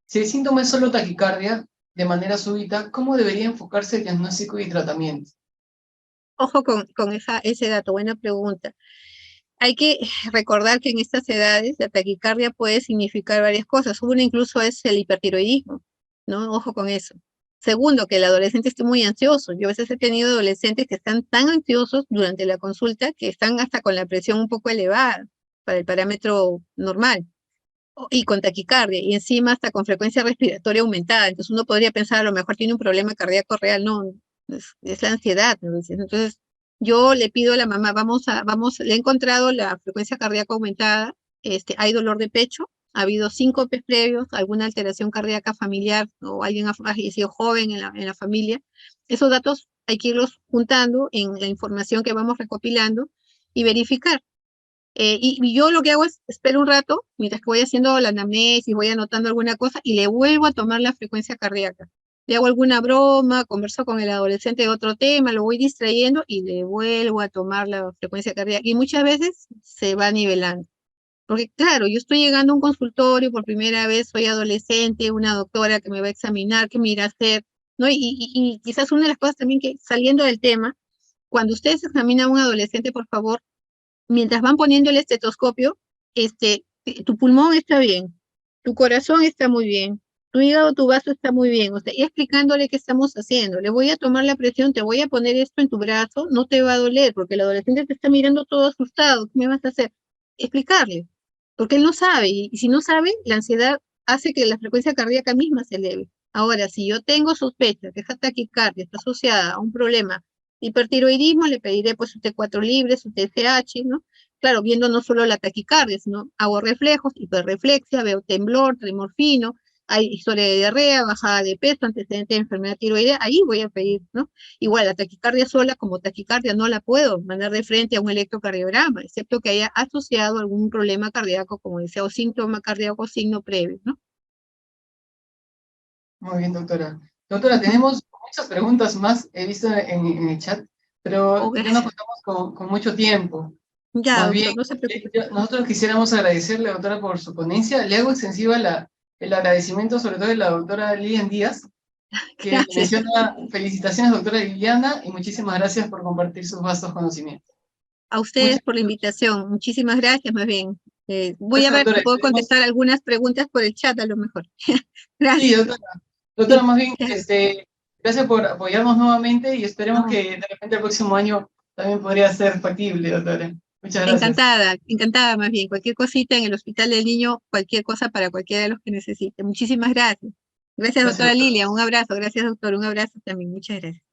Si el síntoma es solo taquicardia, de manera súbita, ¿cómo debería enfocarse el diagnóstico y tratamiento? Ojo con ese dato, buena pregunta. Hay que recordar que en estas edades la taquicardia puede significar varias cosas. Una incluso es el hipertiroidismo, ¿no? Ojo con eso. Segundo, que el adolescente esté muy ansioso. Yo a veces he tenido adolescentes que están tan ansiosos durante la consulta que están hasta con la presión un poco elevada para el parámetro normal y con taquicardia y encima hasta con frecuencia respiratoria aumentada. Entonces uno podría pensar a lo mejor tiene un problema cardíaco real. No, es la ansiedad a veces. Entonces yo le pido a la mamá, le he encontrado la frecuencia cardíaca aumentada, hay dolor de pecho, ha habido síncopes previos, alguna alteración cardíaca familiar o alguien ha fallecido joven en la familia. Esos datos hay que irlos juntando en la información que vamos recopilando y verificar. Y yo lo que hago es espero un rato, mientras que voy haciendo la anamnesis, voy anotando alguna cosa y le vuelvo a tomar la frecuencia cardíaca. Le hago alguna broma, converso con el adolescente de otro tema, lo voy distrayendo y le vuelvo a tomar la frecuencia cardíaca. Y muchas veces se va nivelando. Porque claro, yo estoy llegando a un consultorio por primera vez, soy adolescente, una doctora que me va a examinar, que me irá a hacer, ¿no? Y quizás una de las cosas también que, saliendo del tema, cuando ustedes examinan a un adolescente, por favor, mientras van poniendo el estetoscopio, tu pulmón está bien, tu corazón está muy bien, tu hígado, tu vaso está muy bien, o sea, y explicándole qué estamos haciendo. Le voy a tomar la presión, te voy a poner esto en tu brazo, no te va a doler, porque el adolescente te está mirando todo asustado, ¿qué me vas a hacer? Explicarle. porque él no sabe, y si no sabe, la ansiedad hace que la frecuencia cardíaca misma se eleve. Ahora, si yo tengo sospecha que esa taquicardia está asociada a un problema de hipertiroidismo, le pediré pues su T4 libre, su TSH, ¿no? Claro, viendo no solo la taquicardia, sino hago reflejos, hiperreflexia, veo temblor, tremor fino, hay historia de diarrea, bajada de peso, antecedente de enfermedad tiroidea, ahí voy a pedir, ¿no? Igual la taquicardia sola, como taquicardia, no la puedo mandar de frente a un electrocardiograma, excepto que haya asociado algún problema cardíaco, como decía, o síntoma cardíaco, signo previo, ¿no? Muy bien, doctora. Doctora, tenemos muchas preguntas más, he visto en el chat, pero Ok. ya no contamos con mucho tiempo. Ya, Más bien, doctor, no se preocupe. nosotros quisiéramos agradecerle, doctora, por su ponencia. Le hago extensiva el agradecimiento, sobre todo de la doctora Lilian Díaz, que Gracias. menciona: felicitaciones, doctora Liliana, y muchísimas gracias por compartir sus vastos conocimientos. A ustedes Muchas por la invitación. Muchísimas gracias, más bien. Voy a gracias, ver doctora. si puedo Esperemos. contestar algunas preguntas por el chat a lo mejor. Sí, Gracias. doctora. Doctora, Sí, más bien, muchas gracias. gracias por apoyarnos nuevamente y esperemos No, que de repente el próximo año también podría ser factible, doctora. Muchas gracias. encantada, encantada más bien. Cualquier cosita en el Hospital del Niño, cualquier cosa para cualquiera de los que necesite. Muchísimas gracias. Gracias, Gracias, doctora doctora. Lilia. Un abrazo. Gracias, doctor. Un abrazo también. Muchas gracias.